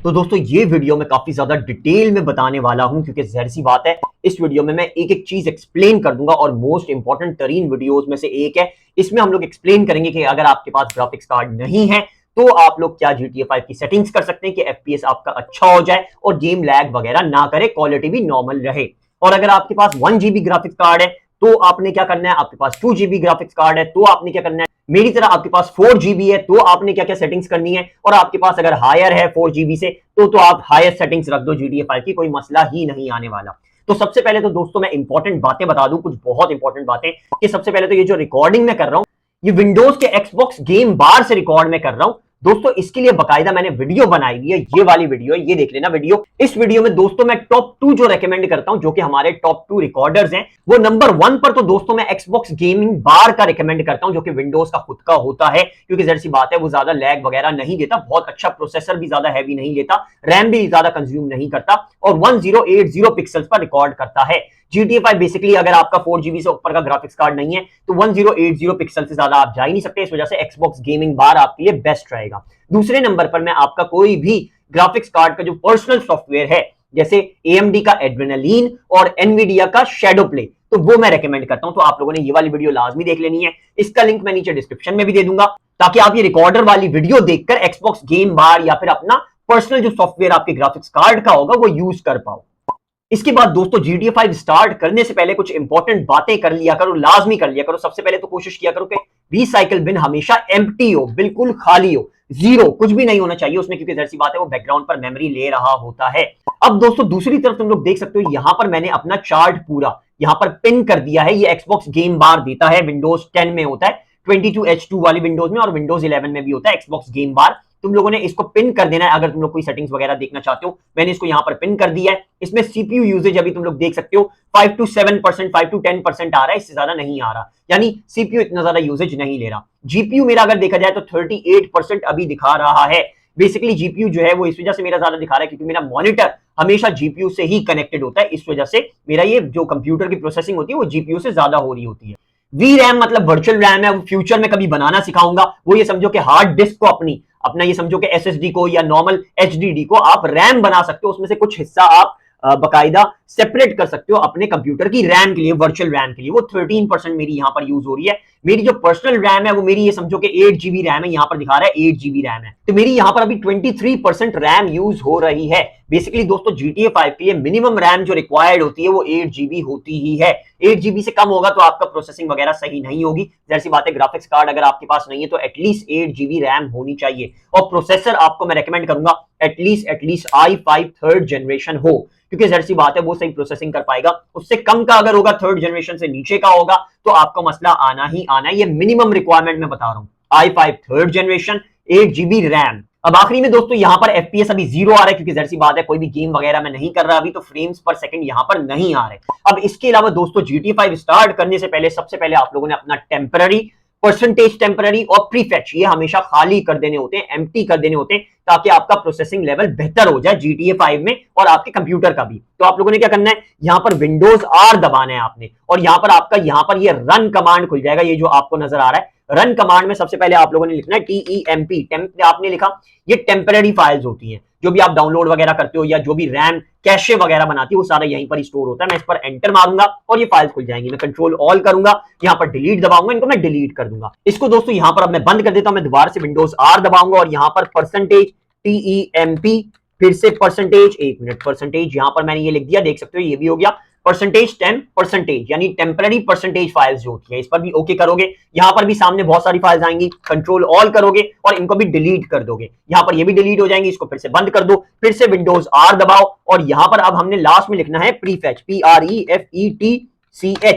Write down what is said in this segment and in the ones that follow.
तो दोस्तों ये वीडियो मैं काफी ज्यादा डिटेल में बताने वाला हूं क्योंकि जाहिर सी बात है इस वीडियो में मैं एक एक चीज एक्सप्लेन कर दूंगा और मोस्ट इंपॉर्टेंट तरीन वीडियोस में से एक है। इसमें हम लोग एक्सप्लेन करेंगे कि अगर आपके पास ग्राफिक्स कार्ड नहीं है तो आप लोग क्या GTA 5 की सेटिंग्स कर सकते हैं कि FPS आपका अच्छा हो जाए और गेम लैग वगैरह ना करे, क्वालिटी भी नॉर्मल रहे। और अगर आपके पास 1 GB ग्राफिक्स कार्ड है तो आपने क्या करना है, आपके पास 2 GB ग्राफिक्स कार्ड है तो आपने क्या करना है, मेरी तरह आपके पास 4 GB है तो आपने क्या क्या सेटिंग्स करनी है, और आपके पास अगर हायर है 4 GB से तो आप हायर सेटिंग्स रख दो GTA 5 की, कोई मसला ही नहीं आने वाला। तो सबसे पहले तो दोस्तों मैं इंपॉर्टेंट बातें बता दूं, कुछ बहुत इंपॉर्टेंट बातें कि सबसे पहले तो ये जो रिकॉर्डिंग मैं कर रहा हूं ये विंडोज के एक्सबॉक्स गेम बार से रिकॉर्ड में कर रहा हूं दोस्तों। इसके लिए बकायदा मैंने वीडियो बनाई हुई है, ये वाली वीडियो है, ये देख लेना वीडियो। इस वीडियो में दोस्तों मैं टॉप 2 जो रेकमेंड करता हूं, जो कि हमारे टॉप 2 रिकॉर्डर्स हैं, वो नंबर 1 पर तो दोस्तों मैं एक्सबॉक्स गेमिंग बार का रिकमेंड करता हूं, जो कि विंडोज का खुद का होता है, क्योंकि जाहिर सी बात है वो ज्यादा लैग वगैरह नहीं देता, बहुत अच्छा प्रोसेसर भी ज्यादा हैवी नहीं लेता, रैम भी ज्यादा कंज्यूम नहीं करता और 1080 पिक्सल्स पर रिकॉर्ड करता है। GTA 5 बेसिकली अगर आपका 4 GB से ऊपर का ग्राफिक्स कार्ड नहीं है तो 1080 पिक्सल से ज्यादा आप जा ही नहीं सकते, इस वजह से एक्सबॉक्स गेमिंग बार आपके लिए बेस्ट रहेगा। दूसरे नंबर पर मैं आपका कोई भी ग्राफिक्स कार्ड का जो पर्सनल सॉफ्टवेयर है, जैसे AMD का एड्रेनालिन और एनवीडिया का शैडो प्ले, तो वो मैं रेकमेंड करता हूं। तो आप लोगों ने ये वाली वीडियो लाजमी देख लेनी है, इसका लिंक मैं नीचे डिस्क्रिप्शन में भी दे दूंगा, ताकि आप ये रिकॉर्डर वाली वीडियो देखकर एक्सबॉक्स गेम बार या फिर अपना पर्सनल जो सॉफ्टवेयर आपके ग्राफिक्स कार्ड का होगा वो यूज कर पाओ। इसके बाद दोस्तों GTA 5 स्टार्ट करने से पहले कुछ इंपॉर्टेंट बातें कर लिया करो, लाजमी कर लिया करो। सबसे पहले तो कोशिश किया करो कि रिसाइकल बिन हमेशा एम्प्टी हो, बिल्कुल खाली हो, जीरो, कुछ भी नहीं होना चाहिए उसमें, क्योंकि जाहिर सी बात है वो बैकग्राउंड पर मेमोरी ले रहा होता है। अब दोस्तों दूसरी तरफ तुम लोग देख सकते हो, यहां पर मैंने अपना चार्ट पूरा यहां पर पिन कर दिया है। ये एक्सबॉक्स गेम बार देता है, विंडोज 10 में होता है, 22H2 वाली विंडोज में, और विंडोज 11 में भी होता है एक्सबॉक्स गेम बार। तुम लोगों ने इसको पिन कर देना है अगर तुम लोग कोई सेटिंग्स वगैरह देखना चाहते हो। मैंने इसको यहां पर पिन कर दिया है। इसमें सीपीयू यूजेज अभी तुम लोग देख सकते हो 5 to 7%, 5 to 10% आ रहा है, इससे ज्यादा नहीं आ रहा, यानी सीपीयू इतना ज्यादा यूजेज नहीं ले रहा। जीपीयू मेरा अगर देखा जाए तो 38% अभी दिखा रहा है। बेसिकली जीपीयू जो है वो इस वजह से मेरा ज्यादा दिखा रहा है क्योंकि मेरा मॉनिटर हमेशा जीपीयू से ही कनेक्टेड होता है, इस वजह से मेरा ये जो कंप्यूटर की प्रोसेसिंग होती है वो जीपीयू से ज्यादा हो रही होती है। वी रैम मतलब वर्चुअल रैम है, वो फ्यूचर में कभी बनाना सिखाऊंगा। वो ये समझो कि हार्ड डिस्क को अपना ये समझो कि एसएसडी को या नॉर्मल एचडीडी को आप रैम बना सकते हो, उसमें से कुछ हिस्सा आप बकायदा सेपरेट कर सकते हो अपने कंप्यूटर की रैम के लिए, वर्चुअल रैम के लिए। वो 13% मेरी यहां पर यूज हो रही है। मेरी जो पर्सनल रैम है वो मेरी ये समझो कि 8 GB रैम है, यहां पर दिखा रहा है 8 GB रैम है, तो मेरी यहां पर अभी 23% रैम यूज हो रही है। बेसिकली दोस्तों GTA 5 के लिए मिनिमम रैम जो रिक्वायर्ड होती है वो 8 GB होती ही है। 8 GB से कम होगा तो आपका प्रोसेसिंग वगैरह सही नहीं होगी। जैसी बात है, ग्राफिक्स कार्ड अगर आपके पास नहीं है तो एटलीस्ट 8 GB रैम होनी चाहिए, और प्रोसेसर आपको मैं रेकमेंड करूंगा एटलीस्ट i5 थर्ड जनरेशन हो, क्योंकि जहर सी बात है वो सही प्रोसेसिंग कर पाएगा। उससे कम का अगर होगा, थर्ड जनरेशन से नीचे का होगा, तो आपको मसला आना ही आना है। ये मिनिमम रिक्वायरमेंट मैं बता रहा हूं, i5 third generation, 8 GB RAM. अब आखिरी में दोस्तों यहां पर FPS अभी 0 आ रहा है, क्योंकि जहर सी बात है कोई भी गेम वगैरह मैं नहीं कर रहा अभी, तो फ्रेम्स पर सेकंड यहां पर नहीं आ रहे। अब इसके अलावा दोस्तों GTA 5 स्टार्ट करने से पहले सबसे पहले आप लोगों ने अपना टेम्पररी, परसेंटेज टेम्पररी और प्रीफेच ये हमेशा खाली कर देने होते हैं, एम्प्टी कर देने होते हैं, ताकि आपका प्रोसेसिंग लेवल बेहतर हो जाए GTA 5 में और आपके कंप्यूटर का भी। तो आप लोगों ने क्या करना है, यहां पर विंडोज R दबाना है आपने, और यहां पर आपका यहां पर ये रन कमांड खुल जाएगा, ये जो आपको नजर आ रहा है। रन कमांड में सबसे पहले आप लोगों ने लिखना है TEMP, टेम्प आपने लिखा। ये टेम्पररी फाइल्स होती हैं, जो भी आप डाउनलोड वगैरह करते हो या जो भी रैम कैशे वगैरह बनाती है वो सारा यहीं पर स्टोर होता है। मैं इस पर एंटर मारूंगा और ये फाइल्स खुल जाएंगी। मैं कंट्रोल ऑल करूंगा, यहां पर डिलीट दबाऊंगा, इनको मैं डिलीट कर दूंगा। इसको दोस्तों यहां पर अब मैं बंद कर देता हूं। मैं दोबारा से विंडोज R दबाऊंगा और यहां पर परसेंटेज TEMP, फिर से परसेंटेज, एक मिनट, परसेंटेज यहां पर मैंने ये लिख दिया, देख सकते हो ये भी हो गया। परसेंटेज 10%, यानी टेम्पररी परसेंटेज फाइल्स जो होती है, इस पर भी ओके करोगे। यहां पर भी सामने बहुत सारी फाइल्स आएंगी, कंट्रोल ऑल करोगे और इनको भी डिलीट कर दोगे। यहां पर ये भी डिलीट हो जाएंगी, इसको फिर से बंद कर दो, फिर से विंडोज R दबाओ और यहां पर अब हमने लास्ट में लिखना है प्रीफेच, PREFETCH,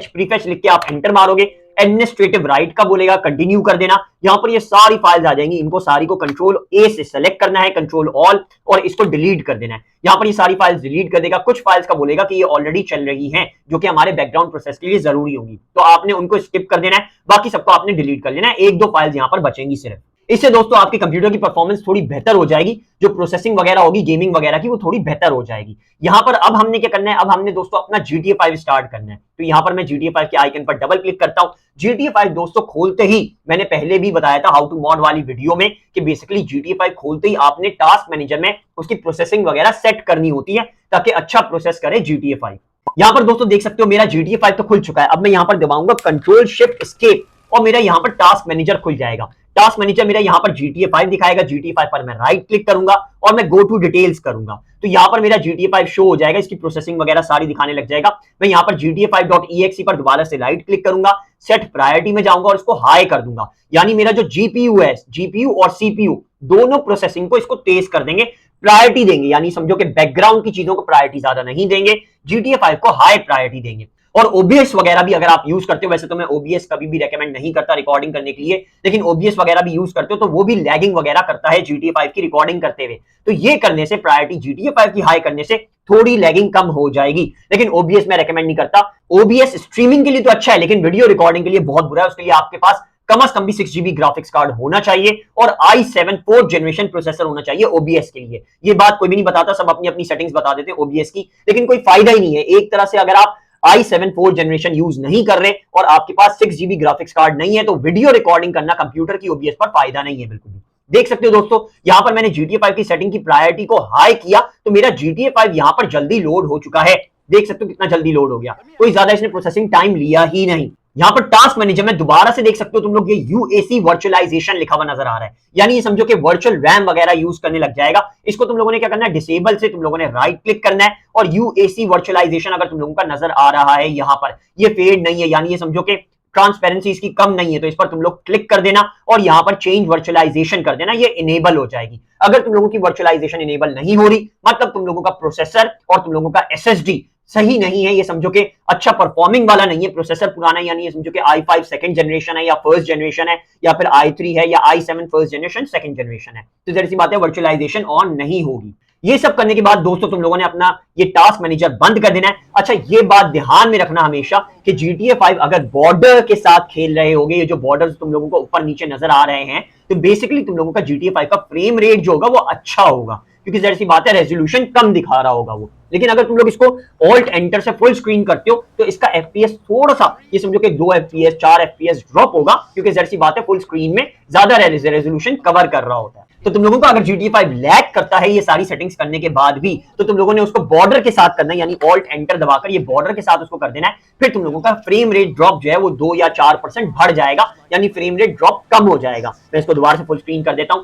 प्रीफेच लिख के आप एंटर मारोगे। एडमिनिस्ट्रेटिव राइट का बोलेगा, कंटिन्यू कर देना। यहां पर ये सारी फाइल्स आ जाएंगी, इनको सारी को कंट्रोल A से सेलेक्ट करना है, कंट्रोल ऑल, और इसको डिलीट कर देना है। यहां पर ये सारी फाइल्स डिलीट कर देगा। कुछ फाइल्स का बोलेगा कि ये ऑलरेडी चल रही हैं, जो कि हमारे बैकग्राउंड प्रोसेस के लिए जरूरी होंगी, तो आपने उनको स्किप कर देना है, बाकी सबको आपने डिलीट कर लेना है। एक दो फाइल्स यहां पर बचेंगी सिर्फ। इससे दोस्तों आपके कंप्यूटर की परफॉर्मेंस थोड़ी बेहतर हो जाएगी, जो प्रोसेसिंग वगैरह होगी गेमिंग वगैरह की वो थोड़ी बेहतर हो जाएगी। यहां पर अब हमने क्या करना है, अब हमने दोस्तों अपना GTA 5 स्टार्ट करना है। तो यहां पर मैं GTA 5 के आइकन पर डबल क्लिक करता हूं। GTA 5 दोस्तों खोलते ही, मैंने पहले भी बताया था हाउ टू मॉड वाली वीडियो में कि बेसिकली GTA 5 खोलते ही आपने टास्क मैनेजर में उसकी प्रोसेसिंग वगैरह सेट करनी होती है ताकि अच्छा प्रोसेस करे GTA 5। यहां पर दोस्तों देख सकते हो मेरा GTA 5 तो खुल चुका है। अब मैं यहां पर दबाऊंगा कंट्रोल शिफ्ट एस्केप और मेरा यहां पर टास्क मैनेजर खुल जाएगा। टास्क मैनेजर मेरा यहां पर GTA 5 दिखाएगा। GTA 5 पर मैं राइट क्लिक करूंगा और मैं गो टू डिटेल्स करूंगा, तो यहां पर मेरा GTA 5 शो हो जाएगा, इसकी प्रोसेसिंग वगैरह सारी दिखाने लग जाएगा। मैं यहां पर GTA5.exe पर दोबारा से राइट क्लिक करूंगा, सेट प्रायोरिटी में जाऊंगा और इसको हाई कर दूंगा, यानी मेरा जो जीपीयू है, जीपीयू और सीपीयू दोनों प्रोसेसिंग को इसको तेज कर देंगे, प्रायोरिटी देंगे, यानी समझो कि बैकग्राउंड की चीजों को प्रायोरिटी ज्यादा नहीं देंगे, GTA 5 को हाई प्रायोरिटी देंगे। और OBS वगैरह भी अगर आप यूज करते हो, वैसे तो मैं OBS कभी भी रेकमेंड नहीं करता रिकॉर्डिंग करने के लिए, लेकिन OBS वगैरह भी यूज करते हो तो वो भी लैगिंग वगैरह करता है GTA 5 की रिकॉर्डिंग करते हुए, तो ये करने से प्रायोरिटी GTA 5 की हाई करने से थोड़ी लैगिंग कम हो जाएगी, लेकिन OBS मैं रेकमेंड नहीं करता। OBS स्ट्रीमिंग के लिए तो अच्छा है, लेकिन वीडियो रिकॉर्डिंग के लिए बहुत बुरा है। उसके लिए आपके पास कम से कम भी 6 GB ग्राफिक्स कार्ड होना चाहिए और i7 4th जनरेशन प्रोसेसर होना चाहिए OBS के लिए। ये बात कोई भी नहीं बताता, सब अपनी अपनी सेटिंग्स बता देते हैं OBS की, लेकिन कोई फायदा ही नहीं है। एक तरह से अगर आप i7 4th जनरेशन यूज नहीं कर रहे और आपके पास 6 GB ग्राफिक्स कार्ड नहीं है, तो वीडियो रिकॉर्डिंग करना कंप्यूटर की OBS पर फायदा नहीं है बिल्कुल भी। देख सकते हो दोस्तों, यहां पर मैंने GTA 5 की सेटिंग की प्रायोरिटी को हाई किया तो मेरा GTA 5 यहां पर जल्दी लोड हो चुका है। देख सकते हो कितना जल्दी लोड हो गया, कोई ज्यादा इसने प्रोसेसिंग टाइम लिया ही नहीं। यहां पर टास्क मैनेजर में दोबारा से देख सकते हो तुम लोग, ये यूएसी वर्चुअलाइजेशन लिखा हुआ नजर आ रहा है, यानी ये समझो कि वर्चुअल रैम वगैरह यूज करने लग जाएगा। इसको तुम लोगों ने क्या करना है, डिसेबल से तुम लोगों ने राइट क्लिक करना है और यूएसी वर्चुअलाइजेशन अगर तुम लोगों का नजर आ रहा है, यहां पर ये फेड नहीं है, यानी ये समझो कि ट्रांसपेरेंसी इसकी कम नहीं है, तो इस पर तुम लोग क्लिक कर देना और यहां पर चेंज वर्चुअलाइजेशन कर देना, ये इनेबल हो जाएगी। अगर तुम लोगों की वर्चुअलाइजेशन इनेबल नहीं हो रही, मतलब तुम लोगों का प्रोसेसर और तुम लोगों का एसएसडी सही नहीं है, ये समझो कि अच्छा परफॉर्मिंग वाला नहीं है, प्रोसेसर पुराना, यानी ये समझो कि i5 सेकंड जनरेशन है या फर्स्ट जनरेशन है, या फिर i3 है या i7 first generation second generation है, तो जैसी बात है वर्चुअलाइजेशन ऑन नहीं होगी। ये सब करने के बाद दोस्तों तुम लोगों ने अपना ये टास्क मैनेजर बंद कर देना है। अच्छा, ये बात ध्यान में रखना हमेशा कि GTA 5 अगर बॉर्डर के साथ खेल रहे होगे, ये जो बॉर्डर्स तुम लोगों को ऊपर नीचे नजर आ रहे हैं, तो बेसिकली तुम लोगों का GTA 5 का फ्रेम रेट जो होगा वो अच्छा होगा, क्योंकि जैसी बात है रेजोल्यूशन कम दिखा रहा होगा वो। लेकिन अगर तुम लोग इसको ऑल्ट एंटर से फुल स्क्रीन करते हो तो इसका FPS थोड़ा सा, ये समझो कि 2 FPS 4 FPS ड्रॉप होगा, क्योंकि जैसी बात है फुल स्क्रीन में ज्यादा रेजोल्यूशन कवर कर रहा होता है। तो तुम लोगों को अगर GTA 5 लैग करता है ये सारी सेटिंग्स करने के बाद भी, तो तुम लोगों ने उसको बॉर्डर के साथ करना है, यानी ऑल्ट एंटर दबाकर ये बॉर्डर के साथ उसको कर देना है। फिर तुम लोगों का फ्रेम रेट ड्रॉप जो है वो 2 या 4% बढ़ जाएगा, यानी फ्रेम रेट ड्रॉप कम हो जाएगा। मैं इसको दोबारा से फुल स्क्रीन कर देता हूं।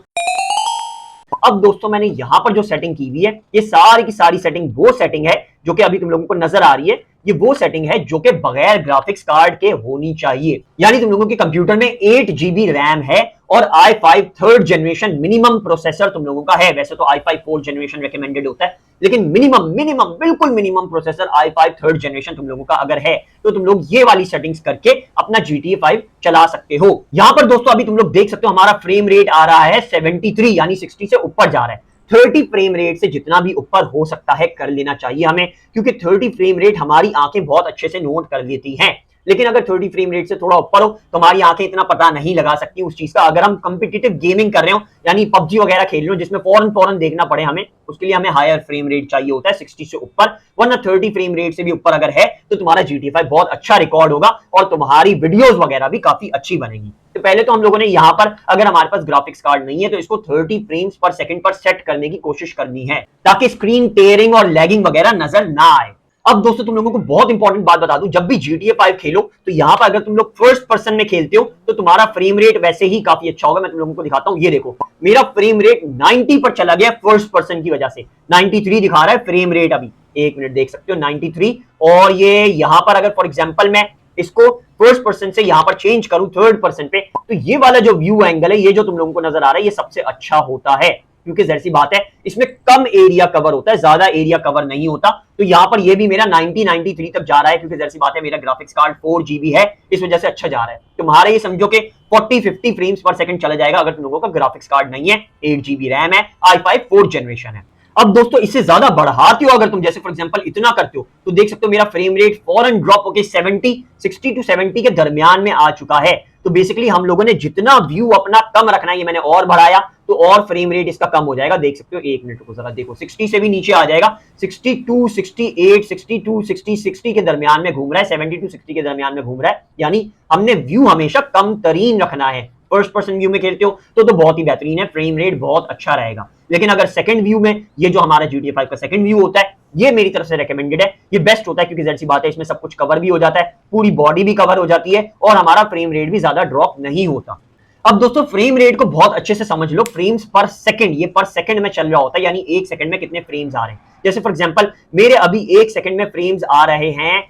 अब दोस्तों मैंने यहां पर जो सेटिंग की हुई है, ये सारी की सारी सेटिंग वो सेटिंग है जो कि अभी तुम लोगों को नजर आ रही है, ये वो सेटिंग है जो कि बगैर ग्राफिक्स कार्ड के होनी चाहिए। यानी तुम लोगों के कंप्यूटर में 8 GB रैम है और i5 third generation minimum processor तुम लोगों का है। वैसे तो i5 फोर्थ जनरेशन रिकमेंडेड होता है, लेकिन मिनिमम बिल्कुल minimum processor i5 third generation तुम लोगों का अगर है, तो तुम लोग ये वाली सेटिंग्स करके अपना GTA 5 चला सकते हो। यहां पर दोस्तों अभी तुम लोग देख सकते हो हमारा फ्रेम रेट आ रहा है 73, यानी 60 से ऊपर जा रहा है। 30 फ्रेम रेट से जितना भी ऊपर हो सकता है कर लेना चाहिए हमें, क्योंकि 30 फ्रेम रेट हमारी आंखें बहुत अच्छे से नोट कर लेती हैं। लेकिन अगर 30 फ्रेम रेट से थोड़ा ऊपर हो तो हमारी आंखें इतना पता नहीं लगा सकती उस चीज का। अगर हम कॉम्पिटिटिव गेमिंग कर रहे हो, यानी PUBG वगैरह खेल रहे हो जिसमें फौरन देखना पड़े हमें, उसके लिए हमें हायर फ्रेम रेट चाहिए होता है 60 से ऊपर, वरना 30 फ्रेम रेट से भी ऊपर अगर है तो तुम्हारा GTA 5 बहुत अच्छा रिकॉर्ड होगा और तुम्हारी वीडियोस वगैरह भी काफी अच्छी बनेगी। तो पहले तो हम लोगों ने यहाँ पर, अगर हमारे पास ग्राफिक्स कार्ड नहीं है तो इसको 30 फ्रेम्स पर सेकंड पर सेट करने की कोशिश करनी है, ताकि स्क्रीन टेयरिंग और लैगिंग वगैरह नजर ना आए। अब दोस्तों तुम लोगों को बहुत इंपॉर्टेंट बात बता दूं, जब भी GTA 5 खेलो तो यहाँ पर अगर तुम लोग फर्स्ट पर्सन में खेलते हो तो तुम्हारा फ्रेम रेट वैसे ही काफी अच्छा होगा। मैं तुम लोगों को दिखाता हूँ, ये देखो मेरा फ्रेम रेट 90 पर चला गया फर्स्ट पर्सन की वजह से, 93 दिखा रहा है फ्रेम रेट अभी। एक मिनट, देख सकते हो 93, और ये यहाँ पर अगर फॉर एग्जाम्पल मैं इसको फर्स्ट पर्सन से यहाँ पर चेंज करूं थर्ड पर्सन पे, तो ये वाला जो व्यू एंगल है, ये जो तुम लोगों को नजर आ रहा है, ये सबसे अच्छा होता है, क्योंकि जैसी बात है इसमें कम एरिया कवर होता है, ज्यादा एरिया कवर नहीं होता। तो यहाँ पर ये भी मेरा 93 तक जा रहा है, क्योंकि जैसी बात है मेरा ग्राफिक्स कार्ड 4 GB है, इस वजह से अच्छा जा रहा है। तुम्हारा ये समझो कि 40-50 फ्रेम्स पर सेकंड चला जाएगा अगर तुम लोगों का ग्राफिक्स कार्ड नहीं है, 8 GB रैम है, i5 4th जनरेशन है। अब दोस्तों इससे ज्यादा बढ़ाते हो अगर तुम, जैसे फॉर एग्जांपल इतना करते हो, तो देख सकते हो मेरा फ्रेम रेट फौरन ड्रॉप होकर 60 to 70 के दरमियान में आ चुका है। तो बेसिकली हम लोगों ने जितना व्यू अपना कम रखना है, ये मैंने और बढ़ाया तो और फ्रेम रेट इसका कम हो जाएगा। देख सकते हो, एक मिनट को जरा देखो, 60 से भी नीचे आ जाएगा, 62, 68, 62, 60, 60 के दरमियान में घूम रहा है, 70 to 60 के दरमियान में घूम रहा है। यानी हमने व्यू हमेशा कम तरीन रखना है। फर्स्ट पर्सन व्यू में खेलते हो तो बहुत ही बेहतरीन है, फ्रेम रेट बहुत अच्छा रहेगा। लेकिन अगर सेकंड व्यू में, ये जो हमारा GTA 5 का सेकंड व्यू होता है, ये मेरी तरफ से रेकमेंडेड है, ये बेस्ट होता है, क्योंकि जैसी बात है इसमें सब कुछ कवर भी हो जाता है, पूरी बॉडी भी कवर हो जाती है और हमारा फ्रेम रेट भी ज्यादा ड्रॉप नहीं होता। अब दोस्तों फ्रेम रेट को बहुत अच्छे से समझ लो, फ्रेम्स पर सेकंड, ये पर सेकंड में चल रहा होता है, यानी एक सेकंड में कितने फ्रेम्स आ रहे हैं। जैसे फॉर एग्जांपल मेरे अभी एक सेकंड में फ्रेम्स आ रहे हैं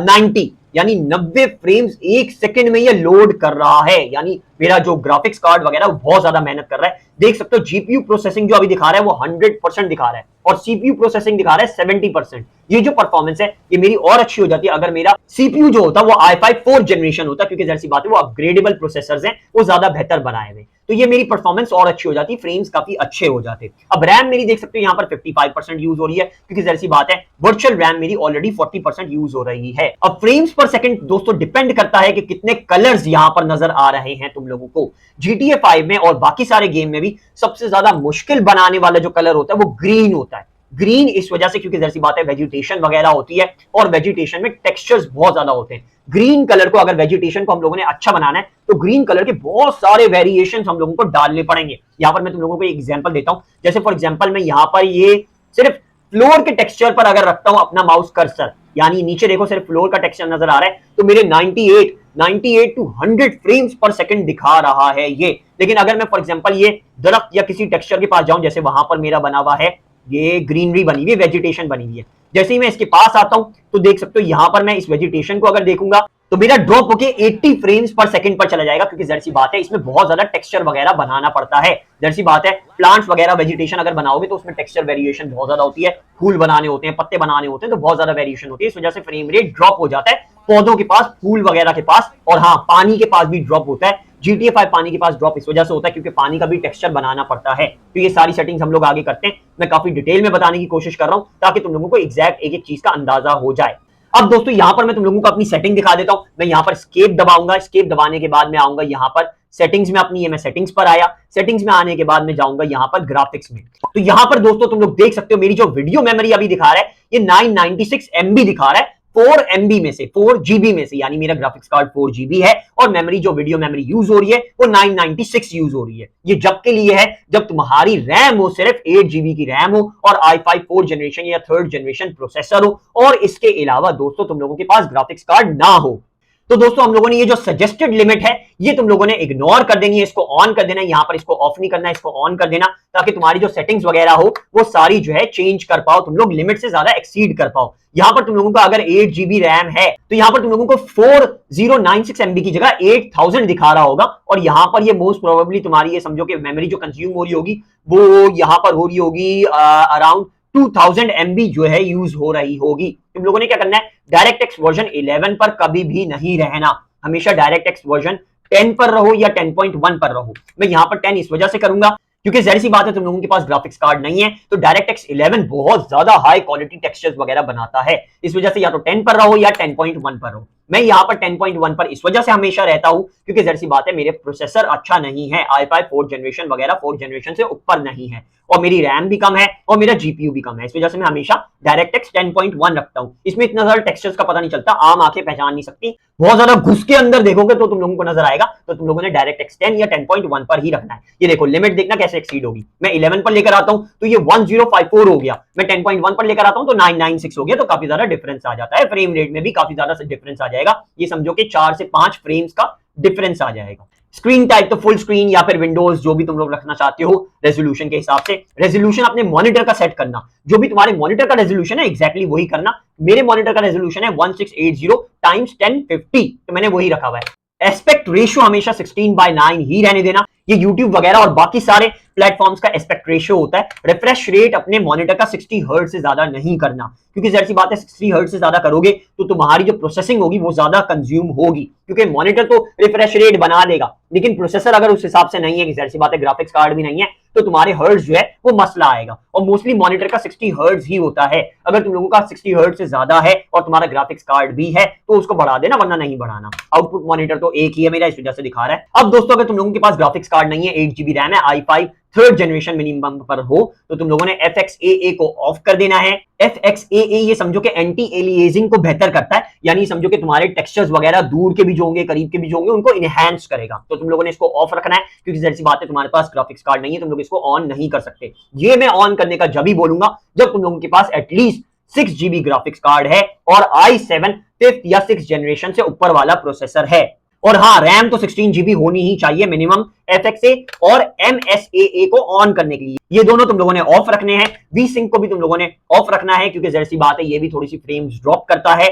90, यानी 90 फ्रेम्स एक सेकंड में ये लोड कर रहा है। यानी मेरा जो ग्राफिक्स कार्ड वगैरह वो बहुत ज्यादा मेहनत कर रहा है। देख सकते हो जीपीयू प्रोसेसिंग जो अभी दिखा रहा है वो 100% दिखा रहा है और सीपीयू प्रोसेसिंग दिखा रहा है 70%। ये जो परफॉर्मेंस है ये मेरी और अच्छी हो जाती है अगर मेरा सीपीयू जो होता है वो i5 4th जनरेशन होता, क्योंकि जैसी बात है वो अपग्रेडेबल प्रोसेसर्स हैं, वो ज्यादा बेहतर बनाए हुए, तो ये मेरी परफॉर्मेंस और अच्छी हो जाती, फ्रेम्स काफी अच्छे हो जाते। अब रैम मेरी देख सकते हो यहाँ पर 55% यूज हो रही है, क्योंकि जैसी बात है वर्चुअल रैम मेरी ऑलरेडी 40% यूज हो रही है। अब फ्रेम्स पर सेकंड दोस्तों डिपेंड करता है कि कितने कलर्स यहाँ पर नजर आ रहे हैं तुम लोगों को। GTA 5 में और बाकी सारे गेम में भी सबसे ज्यादा मुश्किल बनाने वाला जो कलर होता है वो ग्रीन होता है। ग्रीन इस वजह से क्योंकि जैसी बात है वेजिटेशन वगैरह होती है और वेजिटेशन में टेक्सचर्स बहुत ज्यादा होते हैं। ग्रीन कलर को अगर वेजिटेशन को हम लोगों ने अच्छा बनाना है तो ग्रीन कलर के बहुत सारे वेरिएशन हम लोगों को डालने पड़ेंगे। यहां पर मैं तुम लोगों को एक एग्जांपल देता हूं, जैसे फॉर एग्जांपल मैं यहां पर ये सिर्फ फ्लोर के टेक्सचर पर अगर रखता हूं अपना माउस कर्सर, यानी नीचे देखो सिर्फ फ्लोर का टेक्सचर नजर आ रहा है, तो मेरे 98 to 100 फ्रेम्स पर सेकंड दिखा रहा है ये। लेकिन अगर मैं फॉर एग्जांपल ये दरख्त या किसी टेक्सचर के पास जाऊं, जैसे वहां पर मेरा बना हुआ है ये ग्रीनरी बनी हुई है, वेजिटेशन बनी हुई है, जैसे ही मैं इसके पास आता हूं तो देख सकते हो यहां पर मैं इस वेजिटेशन को अगर देखूंगा तो मेरा ड्रॉप होके 80 फ्रेम्स पर सेकंड पर चला जाएगा, क्योंकि जहर सी बात है इसमें बहुत ज्यादा टेक्सचर वगैरह बनाना पड़ता है। जहर सी बात है प्लांट्स वगैरह वेजिटेशन अगर बनाओगे तो उसमें टेक्सचर वेरिएशन बहुत ज्यादा होती है, फूल बनाने होते हैं, पत्ते बनाने होते हैं, तो बहुत ज्यादा वेरिएशन होती है, इस वजह से फ्रेम रेट ड्रॉप हो जाता है पौधों के पास, फूल वगैरह के पास, और हाँ पानी के पास भी ड्रॉप होता है। GTA 5 पानी के पास ड्रॉप इस वजह से होता है क्योंकि पानी का भी टेक्सचर बनाना पड़ता है। तो ये सारी सेटिंग्स हम लोग आगे करते हैं, मैं काफी डिटेल में बताने की कोशिश कर रहा हूं ताकि तुम लोगों को एग्जैक्ट एक एक चीज का अंदाजा हो जाए। अब दोस्तों यहां पर मैं तुम लोगों को अपनी सेटिंग दिखा देता हूं। मैं यहां पर एस्केप दबाऊंगा, एस्केप दबाने के बाद मैं आऊंगा यहां पर सेटिंग्स में अपनी, ये मैं सेटिंग्स पर आया, सेटिंग्स में आने के बाद मैं जाऊंगा यहां पर ग्राफिक्स में। तो यहां पर दोस्तों तुम लोग देख सकते हो मेरी जो वीडियो मेमोरी अभी दिखा रहा है ये 996 MB दिखा रहा है 4 MB में से, 4 GB में से, यानी मेरा ग्राफिक्स कार्ड 4 GB है और मेमोरी जो वीडियो मेमोरी यूज हो रही है वो 996 यूज हो रही है। ये जब के लिए है जब तुम्हारी रैम हो सिर्फ 8 GB की रैम हो और i5 4th जनरेशन या 3rd जनरेशन प्रोसेसर हो, और इसके अलावा दोस्तों तुम लोगों के पास ग्राफिक्स कार्ड ना हो। तो दोस्तों हम लोगों ने ये जो सजेस्टेड लिमिट है ये तुम लोगों ने इग्नोर कर देनी है, इसको ऑन कर देना है, यहां पर इसको ऑफ नहीं करना है, इसको ऑन कर देना, ताकि तुम्हारी जो सेटिंग्स वगैरह हो वो सारी जो है चेंज कर पाओ, तुम लोग लिमिट से ज्यादा एक्सीड कर पाओ। यहां पर तुम लोगों का अगर 8 GB रैम है तो यहां पर तुम लोगों को 4096 MB की जगह 8000 दिखा रहा होगा, और यहां पर ये मोस्ट प्रोबेबली तुम्हारी ये समझो कि मेमोरी जो कंज्यूम हो रही होगी वो यहां पर हो रही होगी अराउंड 2000 MB जो है यूज हो रही होगी। तुम लोगों ने क्या करना है, डायरेक्ट वर्जन 11 पर कभी भी नहीं रहना, हमेशा डायरेक्ट वर्जन 10 पर रहो या 10.1 पर रहो। मैं यहां पर 10 इस वजह से करूंगा क्योंकि जाहिर सी बात है तुम लोगों के पास ग्राफिक्स कार्ड नहीं है, तो DirectX 11 बहुत ज्यादा हाई क्वालिटी टेक्सचर्स वगैरह बनाता है, इस वजह से या तो 10 पर रहो या 10.1 पर रहो। मैं यहां पर 10.1 पर इस वजह से हमेशा रहता हूं क्योंकि जाहिर सी बात है मेरे प्रोसेसर अच्छा नहीं है, i5 4th जनरेशन वगैरह 4th जनरेशन से ऊपर नहीं है, और मेरी रैम भी कम है और मेरा जीपीयू भी कम है, इस वजह से मैं हमेशा DirectX 10.1 रखता हूं। इसमें इतना ज्यादा टेक्सचर्स का पता नहीं चलता, आम आंखें पहचान नहीं सकती, बहुत ज्यादा घुस के अंदर देखोगे तो तुम लोगों को नजर आएगा, तो तुम लोगों ने DirectX 10 या 10.1 पर ही रखना है। ये देखो लिमिट देखना कैसे एक्सीड होगी, मैं 11 पर लेकर आता हूं तो ये 1054 हो गया, मैं 10.1 पर लेकर आता हूं तो 996 हो गया, तो काफी ज्यादा डिफरेंस आ जाता है, फ्रेम रेट में भी काफी ज्यादा डिफरेंस आ जाएगा, ये समझो कि 4 से 5 फ्रेम्स का डिफरेंस आ जाएगा। स्क्रीन टाइप तो फुल स्क्रीन या फिर विंडोज जो भी तुम लोग रखना चाहते हो रेजोल्यूशन के हिसाब से, रेजोल्यूशन अपने मॉनिटर का सेट करना, जो भी तुम्हारे मॉनिटर का रेजोल्यूशन है एग्जैक्टली वही करना। मेरे मॉनिटर का रेजोल्यूशन है 1680 x 1050, तो मैंने वही रखा हुआ है। एस्पेक्ट रेशियो हमेशा 16:9 ही रहने देना, ये यूट्यूब वगैरह और बाकी सारे प्लेटफॉर्म्स का एस्पेक्ट रेशियो होता है। रिफ्रेश रेट अपने मॉनिटर का 60 हर्ट्ज से ज्यादा नहीं करना, क्योंकि जैसी बात है 60 हर्ट्ज से ज्यादा करोगे तो तुम्हारी जो प्रोसेसिंग होगी वो ज्यादा कंज्यूम होगी, क्योंकि मॉनिटर तो रिफ्रेश रेट बना देगा लेकिन प्रोसेसर अगर उस हिसाब से नहीं है, जैसी बात है ग्राफिक्स कार्ड भी नहीं है, तो तुम्हारे हर्ट्ज जो है वो मसला आएगा। और मोस्टली मॉनिटर का 60 हर्ट्ज ही होता है। अगर तुम लोगों का 60 हर्ट्ज से ज्यादा है और तुम्हारा ग्राफिक्स कार्ड भी है तो उसको बढ़ा देना, वरना नहीं बढ़ाना। आउटपुट मॉनिटर तो एक ही है मेरा, इस वजह से दिखा रहा है। अब दोस्तों अगर तुम लोगों के पास ग्राफिक्स कार्ड नहीं है, 8 GB रैम है, i5 थर्ड जनरेशन मिनिमम पर हो, तो तुम लोगों ने FXAA को ऑफ कर देना है। FXAA ये समझो कि एंटी एलियासिंग को बेहतर करता है, यानी समझो कि तुम्हारे टेक्सचर्स वगैरह दूर के भी जो होंगे करीब के भी जो होंगे उनको इनहैंस करेगा। तो तुम लोगों ने इसको ऑफ रखना है, क्योंकि जैसी बात है तुम्हारे पास ग्राफिक्स कार्ड नहीं है, तुम लोग इसको ऑन नहीं कर सकते। ये मैं ऑन करने का जब ही बोलूंगा जब तुम लोगों के पास एटलीस्ट 6 GB ग्राफिक्स कार्ड है और i7 5th या 6th जनरेशन से ऊपर वाला प्रोसेसर है। और हाँ, रैम तो 16 GB होनी ही चाहिए मिनिमम FXA और MSAA को ऑन करने के लिए। ये दोनों तुम लोगों ने ऑफ रखने हैं। V-Sync को भी तुम लोगों ने ऑफ रखना है, क्योंकि जैसी बात है ये भी थोड़ी सी फ्रेम्स ड्रॉप करता है।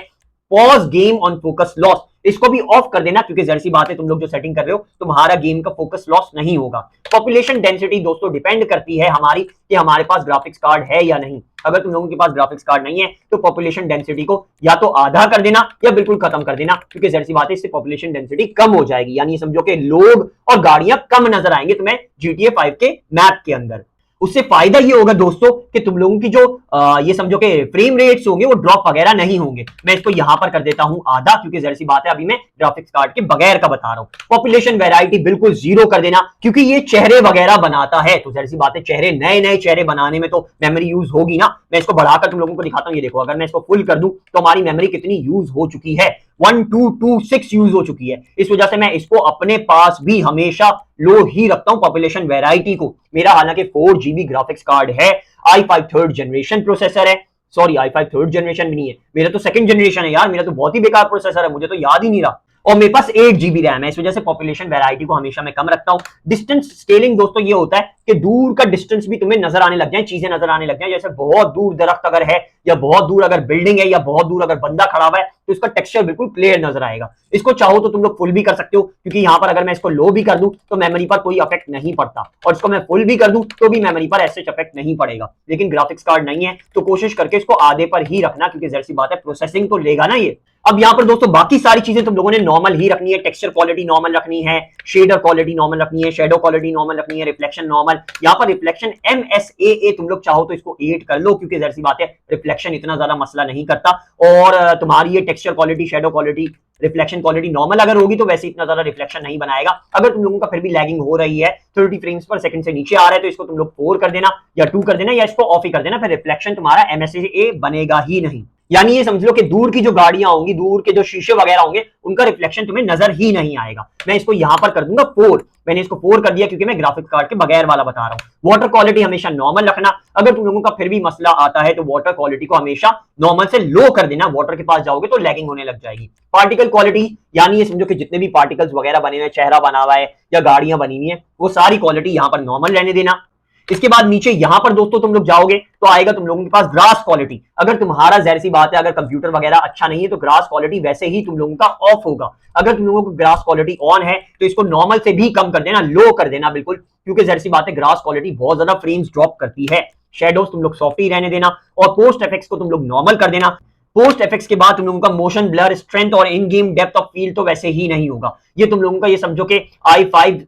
Pause game on focus loss, इसको भी ऑफ कर देना, क्योंकि जैसी बात है तुम लोग जो सेटिंग कर रहे हो तुम्हारा गेम का फोकस लॉस नहीं होगा। पॉपुलेशन डेंसिटी दोस्तों डिपेंड करती है हमारी कि हमारे पास ग्राफिक्स कार्ड है या नहीं। अगर तुम लोगों के पास ग्राफिक्स कार्ड नहीं है तो पॉपुलेशन डेंसिटी को या तो आधा कर देना या बिल्कुल खत्म कर देना, क्योंकि जैसी बात है इससे पॉपुलेशन डेंसिटी कम हो जाएगी, यानी समझो कि लोग और गाड़ियां कम नजर आएंगे तुम्हें GTA 5 के मैप के अंदर। उससे फायदा ये होगा दोस्तों कि तुम लोगों की जो ये समझो कि फ्रेम रेट्स होंगे वो ड्रॉप वगैरह नहीं होंगे। मैं इसको यहां पर कर देता हूं आधा, क्योंकि जैसी बात है अभी मैं ग्राफिक्स कार्ड के बगैर का बता रहा हूं। पॉपुलेशन वैरायटी बिल्कुल 0 कर देना, क्योंकि ये चेहरे वगैरह बनाता है, तो जैसी बात है चेहरे नए नए चेहरे बनाने में तो मेमोरी यूज होगी ना। मैं इसको बढ़ाकर तुम लोगों को दिखाता हूं। ये देखो, अगर मैं इसको फुल कर दूं तो हमारी मेमोरी कितनी यूज हो चुकी है, 1226 यूज हो चुकी है। इस वजह से मैं इसको अपने पास भी हमेशा लो ही रखता हूं पॉपुलेशन वैरायटी को। मेरा हालांकि 4 GB ग्राफिक्स कार्ड है, i5 थर्ड जनरेशन प्रोसेसर है, सॉरी i5 थर्ड जनरेशन भी नहीं है, मेरा तो सेकंड जनरेशन है यार, मेरा तो बहुत ही बेकार प्रोसेसर है, मुझे तो याद ही नहीं रहा। और मेरे पास 8 GB रैम है, इस वजह से पॉपुलेशन वैरायटी को हमेशा मैं कम रखता हूं। डिस्टेंस स्केलिंग दोस्तों ये होता है कि दूर का डिस्टेंस भी तुम्हें नजर आने लग जाए, चीजें नजर आने लग जाए। जैसे बहुत दूर दरख्त अगर है या बहुत दूर अगर बिल्डिंग है या बहुत दूर अगर बंदा खड़ा हुआ है तो इसका टेक्सचर बिल्कुल क्लियर नजर आएगा। इसको चाहो तो तुम लोग फुल भी कर सकते हो, क्योंकि यहां पर अगर मैं इसको लो भी कर दूं तो मेमोरी पर कोई इफेक्ट नहीं पड़ता, और इसको मैं फुल भी कर दूं तो भी मेमोरी पर ऐसे इफेक्ट नहीं पड़ेगा। लेकिन ग्राफिक्स कार्ड नहीं है तो कोशिश करके इसको आधे पर ही रखना, क्योंकि जैसी बात है प्रोसेसिंग तो लेगा ना ये। अब यहां पर दोस्तों बाकी सारी चीजें तुम लोगों ने नॉर्मल ही रखनी है। टेक्सचर क्वालिटी नॉर्मल रखनी है, शेडर क्वालिटी नॉर्मल रखनी है, शैडो क्वालिटी नॉर्मल रखनी है, रिफ्लेक्शन नॉर्मल। यहां पर रिफ्लेक्शन MSAA तुम लोग चाहो तो इसको 8 कर लो, क्योंकि जैसी बात है रिफ्लेक्शन इतना ज्यादा मसला नहीं करता। और तुम्हारी ये texture quality, shadow quality, reflection quality normal अगर होगी तो वैसे इतना ज्यादा रिफ्लेक्शन नहीं बनाएगा। अगर तुम लोगों का फिर भी लैगिंग हो रही है, 30 फ्रेम्स पर सेकंड से नीचे आ रहा है, तो इसको तुम लोग 4 कर देना या 2 कर देना या इसको ऑफ ही कर देना, फिर रिफ्लेक्शन तुम्हारा MSAA बनेगा ही नहीं। यानी ये समझ लो कि दूर की जो गाड़ियां होंगी, दूर के जो शीशे वगैरह होंगे, उनका रिफ्लेक्शन तुम्हें नजर ही नहीं आएगा। मैं इसको यहां पर कर दूंगा 4। मैंने इसको 4 कर दिया क्योंकि मैं ग्राफिक्स कार्ड के बगैर वाला बता रहा हूं। वाटर क्वालिटी हमेशा नॉर्मल रखना। अगर तुम लोगों का फिर भी मसला आता है तो वाटर क्वालिटी को हमेशा नॉर्मल से लो कर देना, वाटर के पास जाओगे तो लैगिंग होने लग जाएगी। पार्टिकल क्वालिटी, यानी ये समझो कि जितने भी पार्टिकल्स वगैरह बने हुए, चेहरा बना हुआ है या गाड़ियां बनी हुई है, वो सारी क्वालिटी यहां पर नॉर्मल रहने देना। इसके बाद नीचे यहां पर दोस्तों तुम लोग जाओगे तो आएगा तुम लोगों के पास ग्रास क्वालिटी। अगर तुम्हारा जाहिर सी बात है अगर कंप्यूटर वगैरह अच्छा नहीं है तो ग्रास क्वालिटी वैसे ही तुम लोगों का ऑफ होगा। अगर तुम लोगों को ग्रास क्वालिटी ऑन है तो इसको नॉर्मल से भी कम कर देना, लो कर देना बिल्कुल, क्योंकि जाहिर सी बात है ग्रास क्वालिटी बहुत ज्यादा फ्रेम्स ड्रॉप करती है। शेडोज तुम लोग सॉफ्ट ही रहने देना और पोस्ट इफेक्ट्स को तुम लोग नॉर्मल कर देना। पोस्ट इफेक्ट्स के बाद तुम लोगों का मोशन ब्लर, स्ट्रेंथ और इन गेम डेप्थ ऑफ फील्ड तो वैसे ही नहीं होगा। ये तुम लोगों का ये समझो कि i5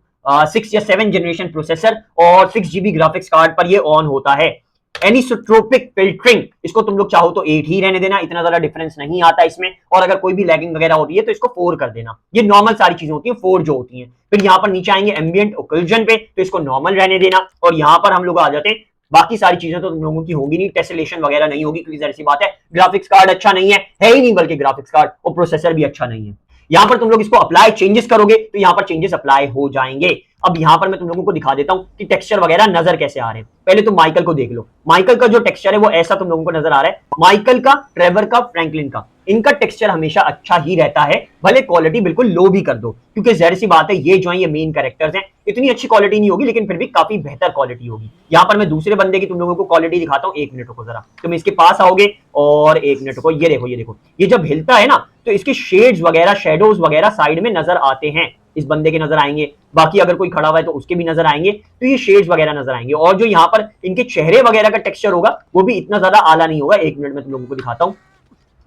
6 या 7 जनरेशन प्रोसेसर और 6 GB ग्राफिक्स कार्ड पर ये ऑन होता है। एनिसोट्रोपिक फिल्टरिंग, इसको तुम लोग चाहो तो 8 ही रहने देना, इतना ज्यादा डिफरेंस नहीं आता इसमें। और अगर कोई भी लैगिंग वगैरह होती है तो इसको 4 कर देना। ये नॉर्मल सारी चीजें होती है, 4 जो होती हैं। फिर यहाँ पर नीचे आएंगे एम्बिएंट ओकल्जन पे, तो इसको नॉर्मल रहने देना। और यहाँ पर हम लोग आ जाते हैं, बाकी सारी चीजें तो तुम लोगों की होगी नहीं, टेसेलेशन वगैरह नहीं होगी, क्योंकि ऐसी बात है ग्राफिक्स कार्ड अच्छा नहीं है ही नहीं, बल्कि ग्राफिक्स कार्ड और प्रोसेसर भी अच्छा नहीं है। यहां पर तुम लोग इसको अप्लाई चेंजेस करोगे तो यहां पर चेंजेस अप्लाई हो जाएंगे। अब यहां पर मैं तुम लोगों को दिखा देता हूं कि टेक्सचर वगैरह नजर कैसे आ रहे हैं। पहले तो माइकल को देख लो। माइकल का जो टेक्सचर है वो ऐसा तुम लोगों को नजर आ रहा है। माइकल का, ट्रेवर का, फ्रैंकलिन का, इनका टेक्सचर हमेशा अच्छा ही रहता है, भले क्वालिटी बिल्कुल लो भी कर दो, क्योंकि जाहिर सी बात है ये जो है ये मेन कैरेक्टर्स हैं, इतनी अच्छी क्वालिटी नहीं होगी लेकिन फिर भी काफी बेहतर क्वालिटी होगी। यहां पर मैं दूसरे बंदे की तुम लोगों को क्वालिटी दिखाता हूं। 1 मिनट को जरा, तुम इसके पास आओगे और 1 मिनट को ये देखो, ये देखो, ये जब हिलता है ना तो इसके शेड्स वगैरह, शेडोज वगैरह साइड में नजर आते हैं। इस बंदे के नजर आएंगे, बाकी अगर कोई खड़ा हुआ है तो उसके भी नजर आएंगे, तो ये शेड्स वगैरह नजर आएंगे। और जो यहाँ पर इनके चेहरे वगैरह का टेक्सचर होगा वो भी इतना ज्यादा आला नहीं होगा। एक मिनट में तुम लोगों को दिखाता हूँ।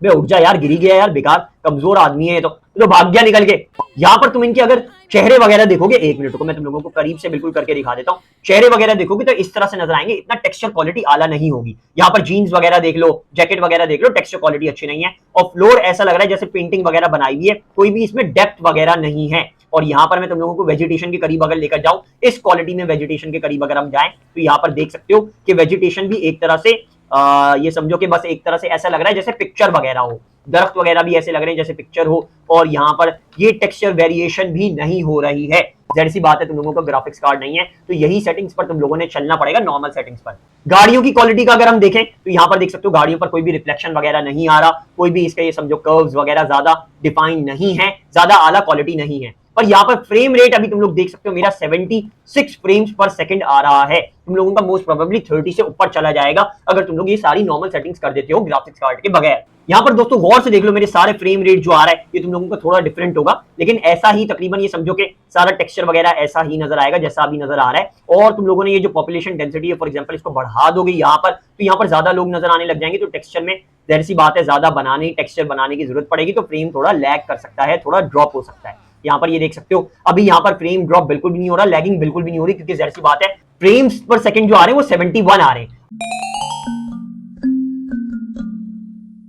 बे उठ जा यार, गिरी गया यार, बेकार कमजोर आदमी है ये तो भाग गया निकल के। यहाँ पर तुम इनके अगर चेहरे वगैरह देखोगे, एक मिनट को मैं तुम लोगों को करीब से बिल्कुल करके दिखा देता हूँ। चेहरे वगैरह देखोगे तो इस तरह से नजर आएंगे, इतना टेक्सचर क्वालिटी आला नहीं होगी। यहाँ पर जीन्स वगैरह देख लो, जैकेट वगैरह देख लो, टेक्सचर क्वालिटी अच्छी नहीं है। और फ्लोर ऐसा लग रहा है जैसे पेंटिंग वगैरह बनाई हुई है, कोई भी इसमें डेप्थ वगैरह नहीं है। और यहाँ पर मैं तुम लोगों को वेजिटेशन के करीब अगर लेकर जाऊं, इस क्वालिटी में वेजिटेशन के करीब अगर हम जाएं तो यहाँ पर देख सकते हो कि वेजिटेशन भी एक तरह से ये समझो कि बस एक तरह से ऐसा लग रहा है जैसे पिक्चर वगैरह हो, दरख्त वगैरह भी ऐसे लग रहे हैं जैसे पिक्चर हो। और यहाँ पर ये टेक्सचर वेरिएशन भी नहीं हो रही है। जाहिर सी बात है तुम लोगों का ग्राफिक्स कार्ड नहीं है, तो यही सेटिंग्स पर तुम लोगों ने चलना पड़ेगा, नॉर्मल सेटिंग्स पर। गाड़ियों की क्वालिटी का अगर हम देखें तो यहाँ पर देख सकते हो गाड़ियों पर कोई भी रिफ्लेक्शन वगैरह नहीं आ रहा, कोई भी इसका ये समझो कर्व्स वगैरह ज्यादा डिफाइन नहीं है, ज्यादा आला क्वालिटी नहीं है। पर यहाँ पर फ्रेम रेट अभी तुम लोग देख सकते हो मेरा 76 फ्रेम्स पर सेकंड आ रहा है। तुम लोगों का मोस्ट प्रोबेबली 30 से ऊपर चला जाएगा अगर तुम लोग ये सारी नॉर्मल सेटिंग्स कर देते हो ग्राफिक्स कार्ड के बगैर। यहाँ पर दोस्तों गौर से देख लो, मेरे सारे फ्रेम रेट जो आ रहा है ये तुम लोगों का थोड़ा डिफरेंट होगा, लेकिन ऐसा ही तकरीबन ये समझो कि सारा टेक्सचर वगैरह ऐसा ही नजर आएगा जैसा अभी नजर आ रहा है। और तुम लोगों ने ये जो पॉपुलेशन डेंसिटी है फॉर एग्जांपल इसको बढ़ा दोगे यहाँ पर, तो यहाँ पर ज्यादा लोग नजर आने लग जाएंगे, तो टेक्सचर में जाहिर सी बात है ज्यादा टेक्सचर बनाने की जरूरत पड़ेगी, तो फ्रेम थोड़ा लैग कर सकता है, थोड़ा ड्रॉप हो सकता है। यहाँ पर ये देख सकते हो अभी यहाँ पर फ्रेम ड्रॉप बिल्कुल भी नहीं हो रहा, लैगिंग बिल्कुल भी नहीं हो रही, क्योंकि जाहिर सी बात है फ्रेम्स पर सेकंड जो आ रहे हैं वो 71 आ रहे हैं।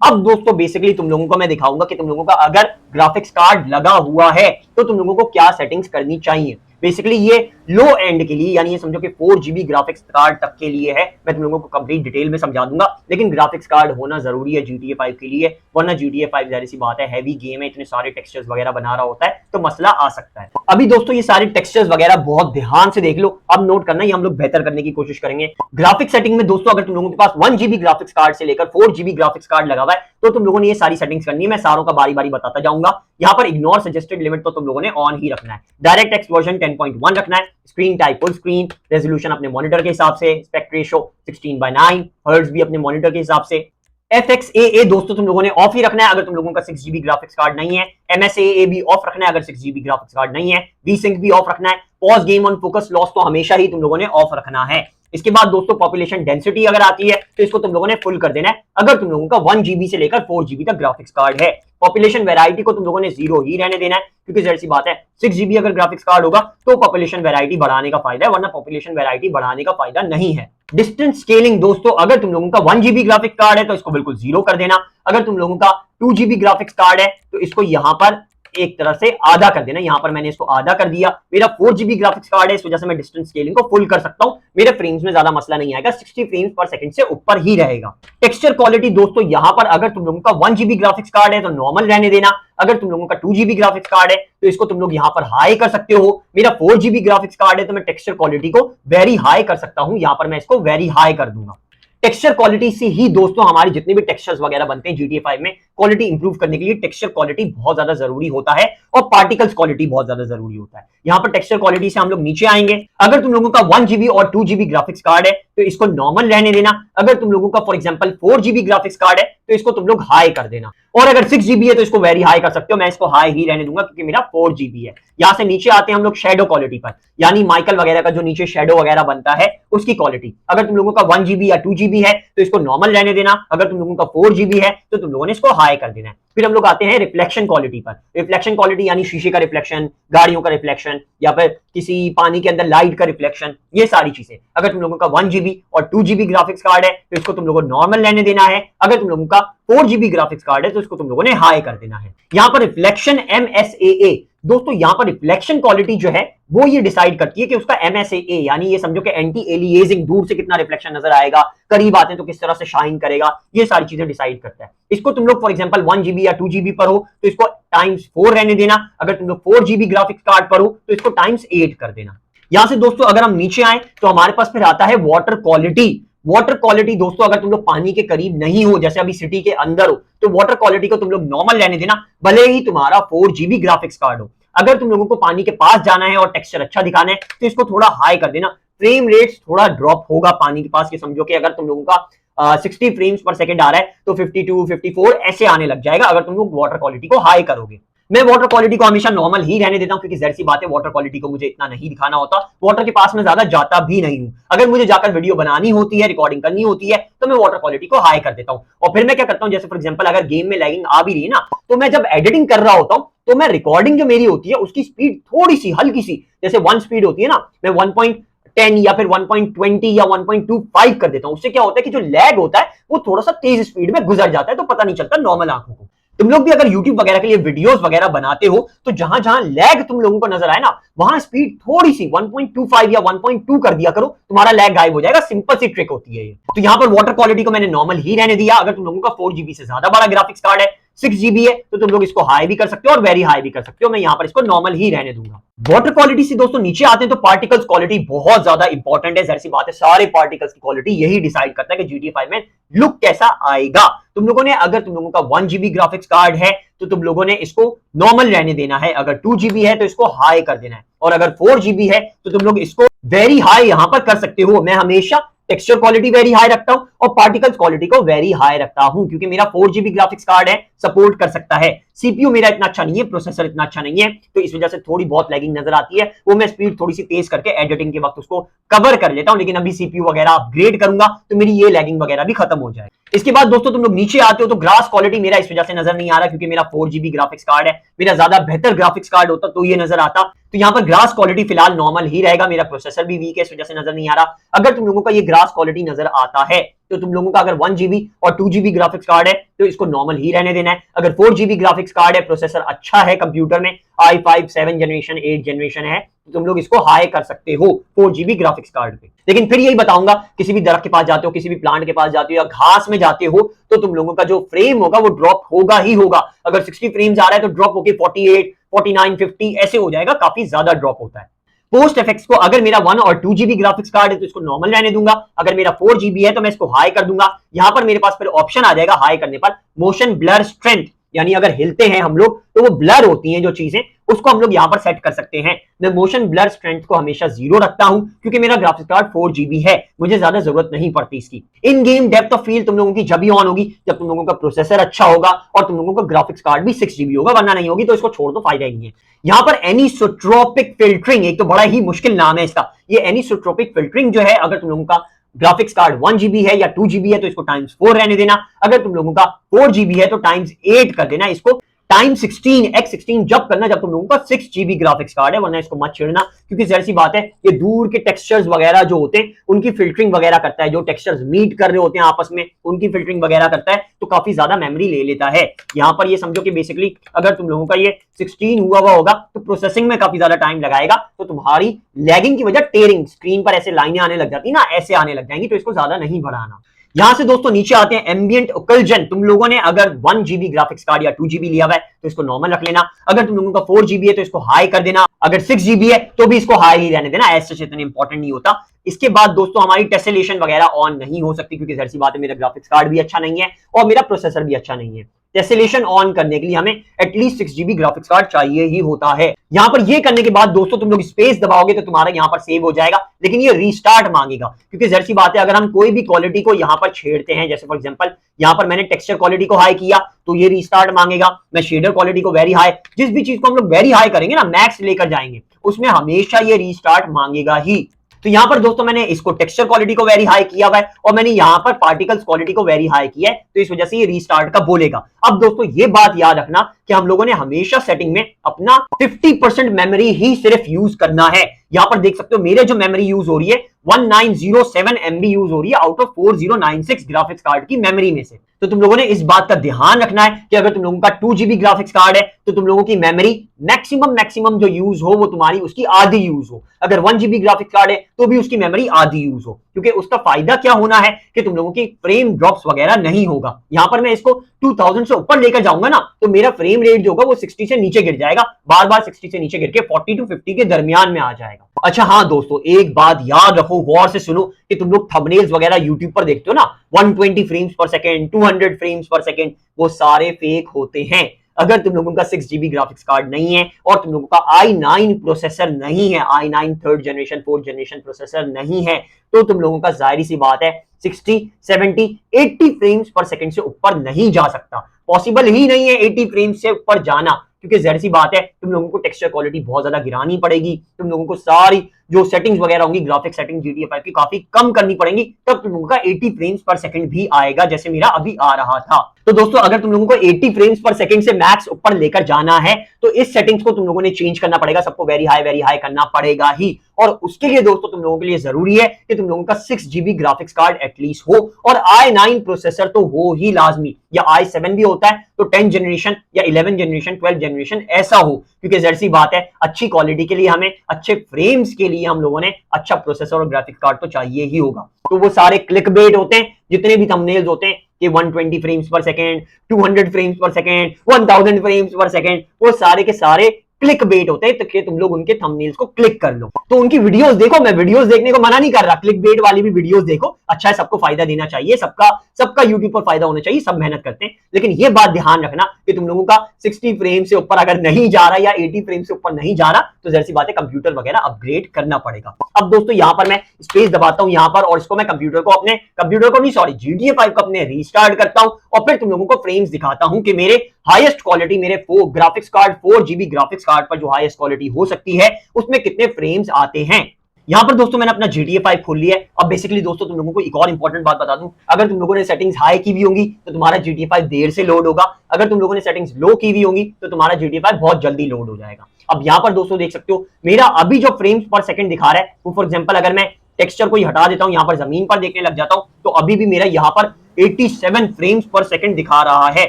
अब दोस्तों बेसिकली तुम लोगों को मैं दिखाऊंगा कि तुम लोगों का अगर ग्राफिक्स कार्ड लगा हुआ है तो तुम लोगों को क्या सेटिंग्स करनी चाहिए। बेसिकली ये लो एंड के लिए, यानी ये समझो कि 4GB ग्राफिक्स कार्ड तक के लिए है, मैं तुम लोगों को कंप्लीट डिटेल में समझा दूंगा। लेकिन ग्राफिक्स कार्ड होना जरूरी है GTA 5 के लिए, वरना GTA 5 जाहिर सी बात है हैवी गेम है, इतने सारे टेक्सचर्स वगैरह बना रहा होता है तो मसला आ सकता है। अभी दोस्तों ये सारे टेक्सचर्स वगैरह बहुत ध्यान से देख लो, अब नोट करना, ये हम लोग बेहतर करने की कोशिश करेंगे। ग्राफिक्स सेटिंग में दोस्तों अगर तुम लोगों के पास 1GB ग्राफिक्स कार्ड से लेकर 4GB ग्राफिक्स कार्ड लगा हुआ है तो तुम लोगों ने ये सारी सेटिंग्स करनी है, मैं सारों का बारी बारी बताता जाऊंगा। यहाँ पर इग्नोर सजेस्टेड लिमिट तो तुम लोगों ने ऑन ही रखना है, डायरेक्ट एक्स वर्जन 10.1 रखना है, screen type full screen, resolution अपने मॉनिटर के हिसाब से, एस्पेक्ट रेशियो 16:9, हर्ट्ज भी अपने मॉनिटर के हिसाब से। FXAA दोस्तों तुम लोगों ने ऑफ ही रखना है अगर तुम लोगों का 6GB ग्राफिक्स कार्ड नहीं है। MSAA भी ऑफ रखना है अगर 6GB ग्राफिक्स कार्ड नहीं है। Vsync भी ऑफ रखना है। Pause game on focus loss तो हमेशा ही तुम लोगों ने ऑफ रखना है। इसके बाद दोस्तों पॉपुलेशन डेंसिटी अगर आती है तो इसको तुम लोगों ने फुल कर देना है अगर तुम लोगों का 1GB से लेकर 4GB तक ग्राफिक्स कार्ड है। पॉपुलेशन वैरायटी को तुम लोगों ने 0 ही रहने देना है, क्योंकि जैसी बात है 6GB अगर ग्राफिक्स कार्ड होगा तो पॉपुलेशन वैरायटी बढ़ाने का फायदा है, वरना पॉपुलेशन वैरायटी बढ़ाने का फायदा नहीं है। डिस्टेंस स्केलिंग दोस्तों अगर तुम लोगों का 1GB ग्राफिक्स कार्ड है तो इसको बिल्कुल 0 कर देना, अगर तुम लोगों का 2GB ग्राफिक्स कार्ड है तो इसको यहां पर एक तरह से आधा कर देना। यहां पर मैंने इसको आधा कर दिया। मेरा 4GB ग्राफिक्स कार्ड है, इस वजह से मैं डिस्टेंस स्केलिंग को फुल कर सकता हूं, मेरे फ्रेम्स में ज्यादा मसला नहीं आएगा, 60 फ्रेम्स पर सेकंड से ऊपर ही रहेगा। टेक्सचर क्वालिटी दोस्तों यहां पर अगर तुम लोगों का 1GB ग्राफिक्स कार्ड है तो नॉर्मल रहने देना, अगर तुम लोगों का 2GB ग्राफिक्स कार्ड है तो इसको तुम लोग यहां पर हाई कर सकते हो। मेरा 4GB ग्राफिक्स कार्ड है तो मैं टेक्सचर क्वालिटी को वेरी हाई कर सकता हूं, यहां पर मैं इसको वेरी हाई कर दूंगा। टेक्सचर क्वालिटी से ही दोस्तों हमारे जितने भी टेक्सचर्स वगैरह बनते हैं GTA 5 में, क्वालिटी इंप्रूव करने के लिए टेक्सचर क्वालिटी बहुत ज्यादा जरूरी होता है और पार्टिकल्स क्वालिटी बहुत ज्यादा जरूरी होता है। यहां पर टेक्सचर क्वालिटी से हम लोग नीचे आएंगे। अगर तुम लोगों का 1GB और 2GB ग्राफिक्स कार्ड है तो इसको नॉर्मल रहने देना, अगर तुम लोगों का for example 4GB graphics card है तो इसको तुम लोग हाई कर देना, और अगर 6GB है तो इसको वेरी हाई कर सकते हो, मैं इसको हाई ही रहने दूंगा क्योंकि मेरा 4GB है। यहां से नीचे आते हैं हम लोग शेडो क्वालिटी पर, यानी माइकल वगैरह का जो नीचे शेडो वगैरह बनता है उसकी क्वालिटी। अगर तुम लोगों का 1GB या 2GB है तो इसको नॉर्मल रहने देना, अगर तुम लोगों का 4GB है तो तुम लोगों ने इसको हाई कर देना है। फिर हम लोग आते हैं रिफ्लेक्शन क्वालिटी पर। रिफ्लेक्शन क्वालिटी यानी शीशे का रिफ्लेक्शन, गाड़ियों का रिफ्लेक्शन, या फिर किसी पानी के अंदर लाइट का रिफ्लेक्शन, ये सारी चीजें। अगर तुम लोगों का 1GB और 2GB ग्राफिक्स कार्ड है तो इसको तुम लोगों को नॉर्मल रहने देना है, अगर तुम लोगों का 4GB ग्राफिक्स कार्ड है तो इसको तुम लोगों ने हाई कर देना है। यहां पर रिफ्लेक्शन MSAA दोस्तों, यहां पर रिफ्लेक्शन क्वालिटी जो है वो ये डिसाइड करती है कि उसका MSAA यानी ये समझो कि एंटी एलियासिंग, दूर से कितना रिफ्लेक्शन नजर आएगा, करीब आते हैं तो किस तरह से शाइन करेगा, ये सारी चीजें डिसाइड करता है। इसको तुम लोग फॉर एग्जांपल 1GB या 2GB पर हो तो इसको टाइम्स 4 रहने देना, अगर तुम लोग 4GB ग्राफिक्स कार्ड पर हो तो इसको टाइम्स 8 कर देना। यहां से दोस्तों अगर हम नीचे आए तो हमारे पास फिर आता है वाटर क्वालिटी। वाटर क्वालिटी दोस्तों अगर तुम लोग पानी के करीब नहीं हो, जैसे अभी सिटी के अंदर हो, तो वाटर क्वालिटी को तुम लोग नॉर्मल रहने देना, भले ही तुम्हारा 4GB ग्राफिक्स कार्ड हो। अगर तुम लोगों को पानी के पास जाना है और टेक्सचर अच्छा दिखाना है तो इसको थोड़ा हाई कर देना, फ्रेम रेट्स थोड़ा ड्रॉप होगा पानी के पास। ये समझो कि अगर तुम लोगों का 60 फ्रेम्स पर सेकंड आ रहा है तो 52, 54 ऐसे आने लग जाएगा अगर तुम लोग वाटर क्वालिटी को हाई करोगे। मैं वाटर क्वालिटी को हमेशा नॉर्मल ही रहने देता हूं, क्योंकि जाहिर सी बात है वाटर क्वालिटी को मुझे इतना नहीं दिखाना होता, वाटर के पास में ज्यादा जाता भी नहीं हूं। अगर मुझे जाकर वीडियो बनानी होती है, रिकॉर्डिंग करनी होती है, तो मैं वाटर क्वालिटी को हाई कर देता हूं। और फिर मैं क्या करता हूं, जैसे फॉर एग्जांपल अगर गेम में लैगिंग आ भी रही है ना, तो मैं जब एडिटिंग कर रहा होता हूं, तो मैं रिकॉर्डिंग जो मेरी होती है उसकी स्पीड थोड़ी सी हल्की सी, जैसे 1 स्पीड होती है ना, मैं 1.10 या फिर 1.20 या 1.25 कर देता हूं। उससे क्या होता है कि जो लैग होता है वो थोड़ा सा तेज स्पीड में गुजर जाता है, तो पता नहीं चलता नॉर्मल आंखों को। तुम लोग भी अगर YouTube वगैरह के लिए वीडियोस वगैरह बनाते हो, तो जहां जहां लैग तुम लोगों को नजर आए ना, वहां स्पीड थोड़ी सी 1.25 या 1.2 कर दिया करो, तुम्हारा लैग गायब हो जाएगा। सिंपल सी ट्रिक होती है ये। तो यहां पर वाटर क्वालिटी को मैंने नॉर्मल ही रहने दिया। अगर तुम लोगों का 4GB से ज्यादा बड़ा ग्राफिक्स कार्ड है, 6GB है, तो तुम लोग इसको हाई भी कर सकते हो और वेरी हाई भी कर सकते हो। मैं यहां पर इसको नॉर्मल ही रहने दूंगा। वाटर क्वालिटी से दोस्तों नीचे आते हैं तो पार्टिकल्स क्वालिटी बहुत ज्यादा इंपॉर्टेंट है। जैसी बात है, सारे पार्टिकल्स की क्वालिटी यही डिसाइड करता है कि GTA 5 में लुक कैसा आएगा। तुम लोगों ने, अगर तुम लोगों का 1GB ग्राफिक्स कार्ड है, तो तुम लोगों ने इसको नॉर्मल रहने देना है। अगर 2GB है तो इसको हाई कर देना है, और अगर 4GB है तो तुम लोग इसको वेरी हाई यहां पर कर सकते हो। मैं हमेशा टेक्सचर क्वालिटी वेरी हाई रखता हूं और पार्टिकल्स क्वालिटी को वेरी हाई रखता हूं, क्योंकि मेरा 4GB ग्राफिक्स कार्ड है, सपोर्ट कर सकता है। सीपीयू मेरा इतना अच्छा नहीं है, प्रोसेसर इतना अच्छा नहीं है, तो इस वजह से थोड़ी बहुत लैगिंग नजर आती है। वो मैं स्पीड थोड़ी सी तेज करके एडिटिंग के वक्त उसको कवर कर लेता हूं, लेकिन अभी सीपीयू वगैरह अपग्रेड करूंगा तो मेरी ये लैगिंग वगैरह भी खत्म हो जाए। इसके बाद दोस्तों तुम लोग नीचे आते हो तो ग्रास क्वालिटी मेरा इस वजह से नजर नहीं आ रहा, क्योंकि मेरा 4GB ग्राफिक्स कार्ड है। मेरा ज्यादा बेहतर ग्राफिक्स कार्ड होता तो ये नजर आता। तो यहाँ पर ग्रास क्वालिटी फिलहाल नॉर्मल ही रहेगा। मेरा प्रोसेसर भी वीक है, इस वजह से नजर नहीं आ रहा। अगर तुम लोगों का ये ग्रास क्वालिटी नजर आता है, तो तुम लोगों का अगर 1GB और 2GB ग्राफिक्स कार्ड है तो इसको नॉर्मल ही रहने देना है। अगर 4GB ग्राफिक्स कार्ड है, प्रोसेसर अच्छा है कंप्यूटर में, i5 7 जनरेशन 8 जनरेशन है, तो तुम लोग इसको हाई कर सकते हो 4GB ग्राफिक्स कार्ड पे। लेकिन फिर यही बताऊंगा, किसी भी दरख्त के पास जाते हो, किसी भी प्लांट के पास जाते हो या घास में जाते हो, तो तुम लोगों का जो फ्रेम होगा वो ड्रॉप होगा ही होगा। अगर 60 फ्रेम्स आ रहा है तो ड्रॉप होके 48 49 50 ऐसे हो जाएगा, काफी ज्यादा ड्रॉप होता है। पोस्ट इफेक्ट्स को, अगर मेरा 1 और 2GB ग्राफिक्स कार्ड है तो इसको नॉर्मल रहने दूंगा। अगर मेरा 4GB है तो मैं इसको हाई कर दूंगा। यहां पर मेरे पास फिर ऑप्शन आ जाएगा हाई करने पर, मोशन ब्लर स्ट्रेंथ, यानी अगर हिलते हैं हम लोग तो वो ब्लर होती हैं जो चीजें, उसको हम लोग यहां पर सेट कर सकते हैं। मैं मोशन ब्लर स्ट्रेंथ को हमेशा 0 रखता हूं, क्योंकि मेरा ग्राफिक्स कार्ड 4GB है, मुझे ज्यादा जरूरत नहीं पड़ती इसकी। इन गेम डेप्थ ऑफ फील्ड तुम लोगों की जब ही ऑन होगी जब तुम लोगों का प्रोसेसर अच्छा होगा और तुम लोगों का ग्राफिक्स कार्ड भी 6GB होगा, वरना नहीं होगी तो इसको छोड़ दो, फायदा ही नहीं है। यहां पर एनिसोट्रोपिक फिल्टरिंग, एक तो बड़ा ही मुश्किल नाम है इसका। ये एनिसोट्रोपिक फिल्टरिंग जो है, अगर तुम लोगों का ग्राफिक्स कार्ड 1GB है या 2GB है तो इसको टाइम्स 4 रहने देना। अगर तुम लोगों का 4GB है तो टाइम्स 8 कर देना। इसको टाइम 16 x16 जब करना जब तुम लोगों का 6GB ग्राफिक्स कार्ड है, वरना इसको मत छेड़ना, क्योंकि जैसी सी बात है ये दूर के टेक्सचर्स वगैरह जो होते हैं उनकी फिल्टरिंग वगैरह करता है। जो टेक्सचर्स मीट कर रहे होते हैं आपस में उनकी फिल्टरिंग वगैरह करता है, तो काफी ज्यादा मेमोरी ले लेता है। यहां पर ये समझो कि बेसिकली अगर तुम लोगों का ये 16 हुआ होगा तो प्रोसेसिंग में काफी ज्यादा टाइम लगाएगा, तो तुम्हारी लैगिंग की वजह टेयरिंग, स्क्रीन पर ऐसे लाइनें आने लग जाती ना, ऐसे आने लग जाएंगी, तो इसको ज्यादा नहीं बढ़ाना। यहां से दोस्तों नीचे आते हैं एम्बिएंट ओकल्जन। तुम लोगों ने अगर 1GB ग्राफिक्स कार्ड या 2GB लिया हुआ है तो इसको नॉर्मल रख लेना। अगर तुम लोगों का 4GB है तो इसको हाई कर देना। अगर 6GB है तो भी इसको हाई ही रहने देना, ऐसे इतना इंपॉर्टेंट नहीं होता। इसके बाद दोस्तों हमारी टेसेलेशन वगैरह ऑन नहीं हो सकती, क्योंकि जाहिर सी बात है मेरा ग्राफिक्स कार्ड भी अच्छा नहीं है और मेरा प्रोसेसर भी अच्छा नहीं है। टेसेलेशन ऑन करने के लिए हमें एटलीस्ट 6GB ग्राफिक्स कार्ड चाहिए ही होता है। यहां पर ये करने के बाद दोस्तों तुम लोग स्पेस दबाओगे तो तुम्हारा यहां पर सेव हो जाएगा, लेकिन ये रीस्टार्ट मांगेगा, क्योंकि जाहिर सी बात है अगर हम कोई भी क्वालिटी को यहां पर छेड़ते हैं, जैसे फॉर एग्जांपल यहां पर मैंने टेक्सचर क्वालिटी को हाई किया तो ये रीस्टार्ट मांगेगा। मैं शेडर क्वालिटी को वेरी हाई, जिस भी चीज को हम लोग वेरी हाई करेंगे ना, मैक्स लेकर जाएंगे, उसमें हमेशा ये रीस्टार्ट मांगेगा ही। तो यहां पर दोस्तों मैंने इसको टेक्सचर क्वालिटी को वेरी हाई किया हुआ है और मैंने यहां पर पार्टिकल्स क्वालिटी को वेरी हाई किया है, तो इस वजह से ये रीस्टार्ट का बोलेगा। अब दोस्तों ये बात याद रखना कि हम लोगों ने हमेशा सेटिंग में अपना 50% मेमोरी ही सिर्फ यूज करना है। यहां पर देख सकते हो मेरे जो मेमोरी यूज हो रही है 1907 MB यूज हो रही है आउट ऑफ 4096 ग्राफिक्स कार्ड की मेमोरी में से। तो तुम लोगों ने इस बात का ध्यान रखना है कि अगर तुम लोगों का 2GB ग्राफिक्स कार्ड है तो तुम लोगों की मेमोरी मैक्सिमम जो यूज हो वो तुम्हारी उसकी आधी यूज हो। अगर 1GB ग्राफिक्स कार्ड है तो भी उसकी मेमोरी आधी यूज हो, क्योंकि उसका फायदा क्या होना है कि तुम लोगों की फ्रेम ड्रॉप्स वगैरह नहीं होगा। यहां पर मैं इसको 2000 से ऊपर लेकर जाऊंगा ना तो मेरा फ्रेम रेट जो होगा वो 60 से नीचे गिर जाएगा, बार बार 60 से नीचे गिर के 40 to 50 के दरमियान में आ जाएगा। अच्छा हाँ दोस्तों, एक बात याद रखो, गौर से सुनो, कि तुम लोग थंबनेल्स वगैरह यूट्यूब पर देखते हो ना 120 फ्रेम्स पर सेकंड, 200 फ्रेम्स पर सेकंड, वो सारे फेक होते हैं। अगर तुम लोगों का 6GB ग्राफिक्स कार्ड नहीं है और तुम लोगों का i9 प्रोसेसर नहीं है, i9 3rd generation 4th generation processor नहीं है, तो तुम लोगों का जाहिर सी बात है 60, 70, 80 फ्रेम्स पर सेकंड से ऊपर नहीं जा सकता। पॉसिबल ही नहीं है 80 फ्रेम्स से ऊपर जाना। क्योंकि जाहिर सी बात है तुम लोगों को टेक्सचर क्वालिटी बहुत ज्यादा गिरानी पड़ेगी, तुम लोगों को सारी जो सेटिंग्स वगैरह होंगी ग्राफिक सेटिंग GTA 5 की काफी कम करनी पड़ेंगी, तब तुम लोगों का 80 फ्रेम्स पर सेकंड भी आएगा जैसे मेरा अभी आ रहा था। तो दोस्तों अगर तुम लोगों को 80 फ्रेम्स पर सेकंड से मैक्स ऊपर लेकर जाना है तो इस सेटिंग्स को तुम लोगों ने चेंज करना पड़ेगा, सबको वेरी हाई करना पड़ेगा ही। और उसके लिए दोस्तों तुम लोगों के लिए जरूरी है कि तुम लोगों का 6 GB ग्राफिक्स कार्ड एटलीस्ट हो और i9 प्रोसेसर तो हो ही लाजमी, या i7 भी होता है तो 10 जनरेशन या 11 जनरेशन 12 जनरेशन ऐसा हो, क्योंकि जाहिर सी बात है अच्छी क्वालिटी के लिए हमें अच्छे फ्रेम्स के लिए हम लोगों ने अच्छा प्रोसेसर और ग्राफिक्स कार्ड तो चाहिए ही होगा। तो वो सारे क्लिक बेट होते हैं, जितने भी थंबनेल्स होते हैं कि 120 फ्रेम्स पर सेकंड, 200 फ्रेम्स पर सेकंड, 1000 फ्रेम्स पर सेकंड, वो सारे के सारे क्लिक बेट होते हैं, तो तुम लोग उनके थंबनेल्स को क्लिक कर लो। तो उनकी वीडियोस देखो, मैं वीडियोस देखने को मना नहीं कर रहा, क्लिक बेट वाली भी वीडियोस देखो, अच्छा है, सबको फायदा देना चाहिए, सबका यूट्यूब पर फायदा होना चाहिए, सब मेहनत करते हैं, लेकिन ये बात ध्यान रखना कि तुम लोगों का 60 फ्रेम से ऊपर अगर नहीं जा रहा या 80 फ्रेम से ऊपर नहीं जा रहा तो जाहिर सी बात है कंप्यूटर वगैरह अपग्रेड करना पड़ेगा। अब दोस्तों यहां पर मैं स्पेस दबाता हूं यहां पर, और इसको मैं कंप्यूटर को नहीं सॉरी GTA 5 को अपने रीस्टार्ट करता हूं और फिर तुम लोगों को फ्रेम्स दिखाता हूं कि मेरे हाईएस्ट क्वालिटी, मेरे graphics card 4 GB graphics card पर जो हाईएस्ट क्वालिटी हो सकती है उसमें कितने फ्रेम्स आते हैं। यहां पर दोस्तों मैंने अपना GTA 5 खोल लिया है। अब बेसिकली दोस्तों तुम लोगों को एक और इंपॉर्टेंट बात बता दूं, अगर तुम लोगों ने सेटिंग्स हाई की भी होंगी तो तुम्हारा GTA 5 देर से लोड होगा, अगर तुम लोगों ने सेटिंग्स लो की भी होंगी तो तुम्हारा GTA 5 बहुत जल्दी लोड हो जाएगा। अब यहां पर दोस्तों देख सकते हो मेरा अभी जो फ्रेम्स पर सेकंड दिखा रहा है वो फॉर एग्जांपल अगर मैं टेक्सचर को हटा देता हूं, यहां पर जमीन पर देखने लग जाता हूं तो अभी भी मेरा यहां पर 87 फ्रेम्स पर सेकंड दिखा रहा है,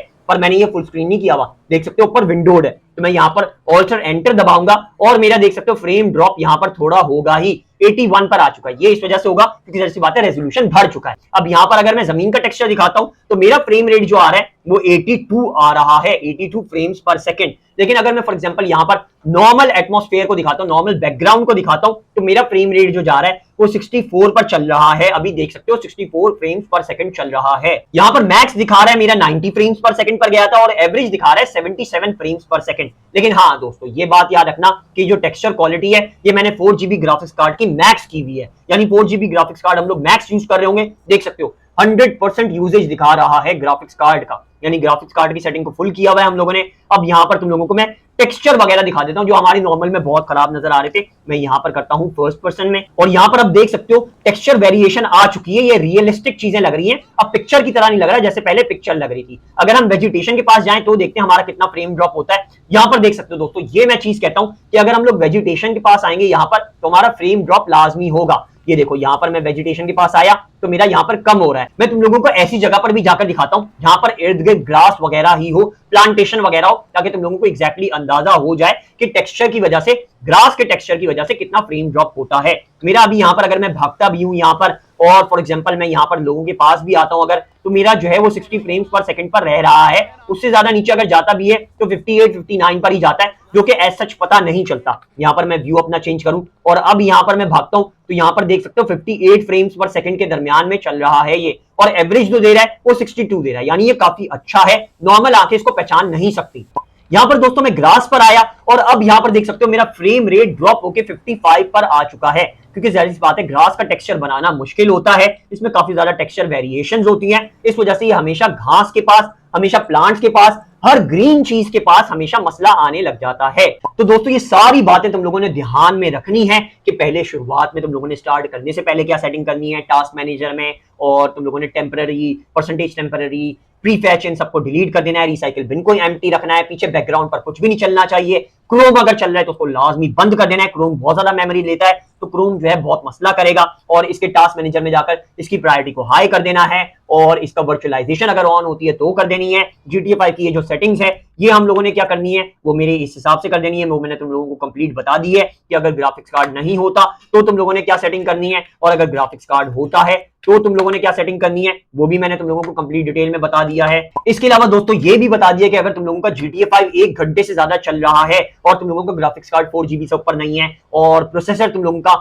पर मैंने ये फुल स्क्रीन नहीं किया हुआ, देख सकते हो ऊपर विंडोड है, तो मैं यहां पर ऑल्टर एंटर दबाऊंगा और मेरा देख सकते हो फ्रेम ड्रॉप यहां पर थोड़ा होगा ही, 81 पर आ चुका है। ये इस वजह से होगा क्योंकि जैसी बात है रेजोल्यूशन बढ़ चुका है। अब यहां पर अगर मैं जमीन का टेक्सचर दिखाता हूं तो मेरा फ्रेम रेट जो आ रहा है वो 82 आ रहा है, 82 फ्रेम्स पर सेकंड। लेकिन अगर मैं फॉर एग्जांपल यहां पर नॉर्मल एटमॉस्फेयर को दिखाता हूं, नॉर्मल बैकग्राउंड को दिखाता हूं तो मेरा फ्रेम रेट जो जा रहा है वो 64 पर चल रहा है, अभी देख सकते हो 64 फ्रेम्स पर सेकंड चल रहा है। यहां पर मैक्स दिखा रहा है मेरा 90 फ्रेम्स पर सेकंड पर गया था और एवरेज दिखा रहा है 77 फ्रेम्स पर सेकंड। लेकिन हाँ दोस्तों ये बात याद रखना कि जो टेक्सचर क्वालिटी है ये मैंने 4 GB ग्राफिक्स कार्ड की मैक्स की हुई है, यानी 4 GB ग्राफिक्स कार्ड हम लोग मैक्स यूज कर रहे होंगे, देख सकते हो 100% यूजेज दिखा रहा है ग्राफिक्स कार्ड का, यानी ग्राफिक्स कार्ड की सेटिंग को फुल किया हुआ है हम लोगों ने। अब यहां पर तुम लोगों को मैं टेक्सचर वगैरह दिखा देता हूं जो हमारी नॉर्मल में बहुत खराब नजर आ रहे थे, मैं यहां पर करता हूं फर्स्ट पर्सन में, और यहां पर अब देख सकते हो टेक्सचर वेरिएशन आ चुकी है, ये रियलिस्टिक चीजें लग रही हैं, अब पिक्चर की तरह नहीं लग रहा जैसे पहले पिक्चर लग रही थी। अगर हम वेजिटेशन के पास जाएं तो देखते हैं हमारा कितना फ्रेम ड्रॉप होता है। यहां पर देख सकते हो दोस्तों, ये मैं चीज कहता हूं कि अगर हम लोग वेजिटेशन के पास आएंगे यहां पर तो हमारा फ्रेम ड्रॉप लाजमी होगा। ये देखो यहां पर मैं वेजिटेशन के पास आया तो मेरा यहां पर कम हो रहा है। मैं तुम लोगों को ऐसी जगह पर भी जाकर दिखाता हूं जहां पर इर्द गिर्द ग्रास वगैरह ही हो, प्लांटेशन वगैरह हो, ताकि तुम लोगों को एग्जैक्टली अंदाजा हो जाए कि टेक्सचर की वजह से, ग्रास के टेक्सचर की वजह से कितना फ्रेम ड्रॉप होता है। मेरा अभी यहां पर अगर मैं भागता भी हूं यहां पर और फॉर एग्जांपल मैं यहां पर लोगों के पास भी आता हूं अगर, तो मेरा जो है वो 60 फ्रेम्स पर सेकंड पर रह रहा है, उससे ज्यादा नीचे अगर जाता भी है तो 58 59 पर ही जाता है, जो कि एज सच पता नहीं चलता। यहां पर मैं व्यू अपना चेंज करूं और अब यहां पर मैं भागता हूं तो यहां पर देख सकते हो 58 फ्रेम्स पर सेकंड के दरमियान में चल रहा है ये, और एवरेज जो दे रहा है वो 62 दे रहा है, यानी ये काफी अच्छा है, नॉर्मल आंखें इसको पहचान नहीं सकती। यहां पर दोस्तों मैं ग्रास पर आया और अब यहां पर देख सकते हो मेरा फ्रेम रेट ड्रॉप होकर 55 पर आ चुका है, क्योंकि जाहिर सी बात है ग्रास का टेक्सचर बनाना मुश्किल होता है, इसमें काफी ज्यादा टेक्सचर वेरिएशंस होती हैं, इस वजह से ये हमेशा घास के पास, हमेशा प्लांट्स के पास, हर ग्रीन चीज के पास हमेशा मसला आने लग जाता है। तो दोस्तों ये सारी बातें तुम लोगों ने ध्यान में रखनी है कि पहले शुरुआत में तुम लोगों ने स्टार्ट करने से पहले क्या सेटिंग करनी है टास्क मैनेजर में, और तुम लोगों ने टेम्पररी, परसेंटेज टेम्पररी, प्रीफैच इन सबको डिलीट कर देना है, रिसाइकिल बिन को एम्प्टी रखना है, पीछे बैकग्राउंड पर कुछ भी नहीं चलना चाहिए, क्रोम अगर चल रहा है तो उसको लाजमी बंद कर देना है, क्रोम बहुत ज्यादा मेमोरी लेता है तो क्रोम जो है बहुत मसला करेगा, और इसके टास्क मैनेजर में जाकर इसकी प्रायोरिटी को हाई कर देना है, और इसका वर्चुअलाइजेशन अगर ऑन होती है तो कर देनी है। GTA 5 की ये जो सेटिंग्स है ये हम लोगों ने क्या करनी है वो मेरे इस हिसाब से कर देनी है, वो मैंने तुम लोगों को कंप्लीट बता दी है कि अगर ग्राफिक्स कार्ड नहीं होता तो तुम लोगों ने क्या सेटिंग करनी है, और अगर ग्राफिक्स कार्ड होता है तो तुम लोगों ने क्या सेटिंग करनी है वो भी मैंने तुम लोगों को कंप्लीट डिटेल में बता दिया है। इसके अलावा दोस्तों ये भी बता दिया कि अगर तुम लोगों का GTA 5 1 घंटे से ज्यादा चल रहा है और तुम लोगों का ग्राफिक्स कार्ड 4 GB से ऊपर नहीं है और प्रोसेसर तुम लोगों का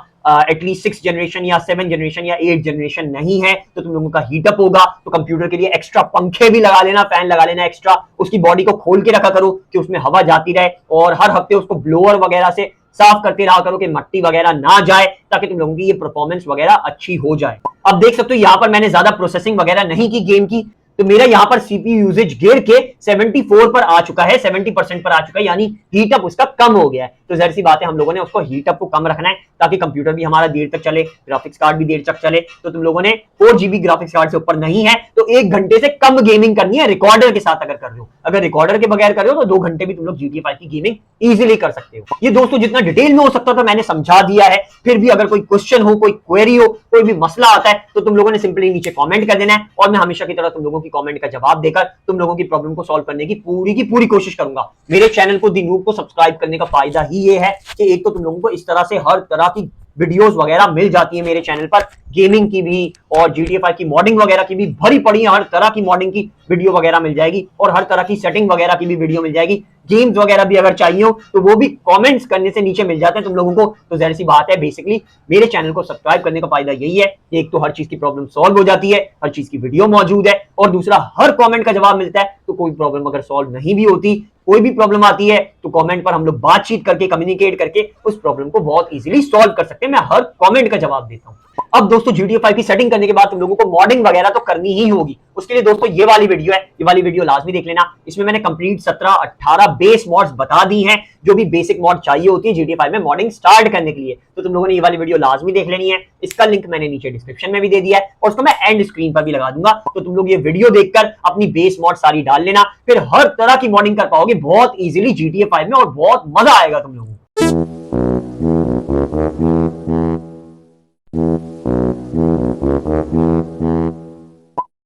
एटलीस्ट 6 जनरेशन या 7 जनरेशन या 8 जनरेशन नहीं है तो तुम लोगों का हीटअप होगा, तो कंप्यूटर के लिए एक्स्ट्रा पंखे भी लगा लेना, फैन लगा लेना एक्स्ट्रा, उसकी बॉडी को खोल के रखा करो कि उसमें हवा जाती रहे, और हर हफ्ते उसको ब्लोअर वगैरह से साफ करते रहा करो कि मट्टी वगैरह ना जाए, ताकि तुम लोगों की ये परफॉर्मेंस वगैरह अच्छी हो जाए। अब देख सकते हो यहाँ पर मैंने ज्यादा प्रोसेसिंग वगैरह नहीं की गेम की, तो मेरा यहां पर सीपीयू यूजेज गिर के 74 पर आ चुका है, 70% पर आ चुका है, यानी हीट अप उसका कम हो गया है। तो जाहिर सी बात है हम लोगों ने उसको हीट अप को कम रखना है ताकि कंप्यूटर भी हमारा देर तक चले, ग्राफिक्स कार्ड भी देर तक चले। तो तुम लोगों ने 4 GB ग्राफिक्स कार्ड से ऊपर नहीं है तो 1 घंटे से कम गेमिंग करनी है रिकॉर्डर के साथ। अगर कर रहे हो, अगर रिकॉर्डर के बगैर कर रहे हो तो 2 घंटे भी तुम लोग GTA 5 की गेमिंग इजीली कर सकते हो। ये दोस्तों जितना डिटेल में हो सकता था मैंने समझा दिया है। फिर भी अगर कोई क्वेश्चन हो, कोई क्वेरी हो, कोई भी मसला आता है तो तुम लोगों ने सिंपली नीचे कमेंट कर देना है और मैं हमेशा की तरह तुम लोगों की कमेंट का जवाब देकर तुम लोगों की प्रॉब्लम को सॉल्व करने की पूरी कोशिश करूंगा। मेरे चैनल को दी नूब को सब्सक्राइब करने का फायदा ही ये है कि एक तो तुम लोगों को इस तरह से हर तरह की वीडियोस वगैरह मिल जाती है मेरे चैनल पर, गेमिंग की भी और GTA 5 की मॉडिंग वगैरह की भी भरी पड़ी है। हर तरह की मॉडिंग की वीडियो वगैरह मिल जाएगी और हर तरह की सेटिंग वगैरह की भी वीडियो मिल जाएगी। गेम्स वगैरह भी अगर चाहिए हो तो वो भी कमेंट्स करने से नीचे मिल जाते हैं तुम लोगों को। तो जाहिर सी बात है बेसिकली मेरे चैनल को सब्सक्राइब करने का फायदा यही है कि एक तो हर चीज की प्रॉब्लम सॉल्व हो जाती है, हर चीज की वीडियो मौजूद है, और दूसरा हर कमेंट का जवाब मिलता है। तो कोई प्रॉब्लम अगर सॉल्व नहीं भी होती, कोई भी प्रॉब्लम आती है तो कमेंट पर हम लोग बातचीत करके, कम्युनिकेट करके उस प्रॉब्लम को बहुत इजीली सॉल्व कर सकते हैं। मैं हर कमेंट का जवाब देता हूं। अब दोस्तों GTA 5 की सेटिंग करने के बाद तुम लोगों को मॉडिंग वगैरह तो करनी ही होगी। उसके लिए दोस्तों ये वाली वीडियो है, ये वाली वीडियो लाजमी देख लेना। इसमें मैंने कंप्लीट 17-18 बेस मॉड्स बता दी हैं जो भी बेसिक मॉड चाहिए होती है GTA 5 में मॉडिंग स्टार्ट करने के लिए। तो तुम लोगों ने ये वाली वीडियो लाजमी देख लेनी है। इसका लिंक मैंने नीचे डिस्क्रिप्शन में भी दे दिया है और उसको मैं एंड स्क्रीन पर भी लगा दूंगा। तो तुम लोग ये वीडियो देखकर अपनी बेस मॉड सारी डाल लेना, फिर हर तरह की मॉडिंग कर पाओगे बहुत इजीली GTA 5 में और बहुत मजा आएगा तुम लोगों को।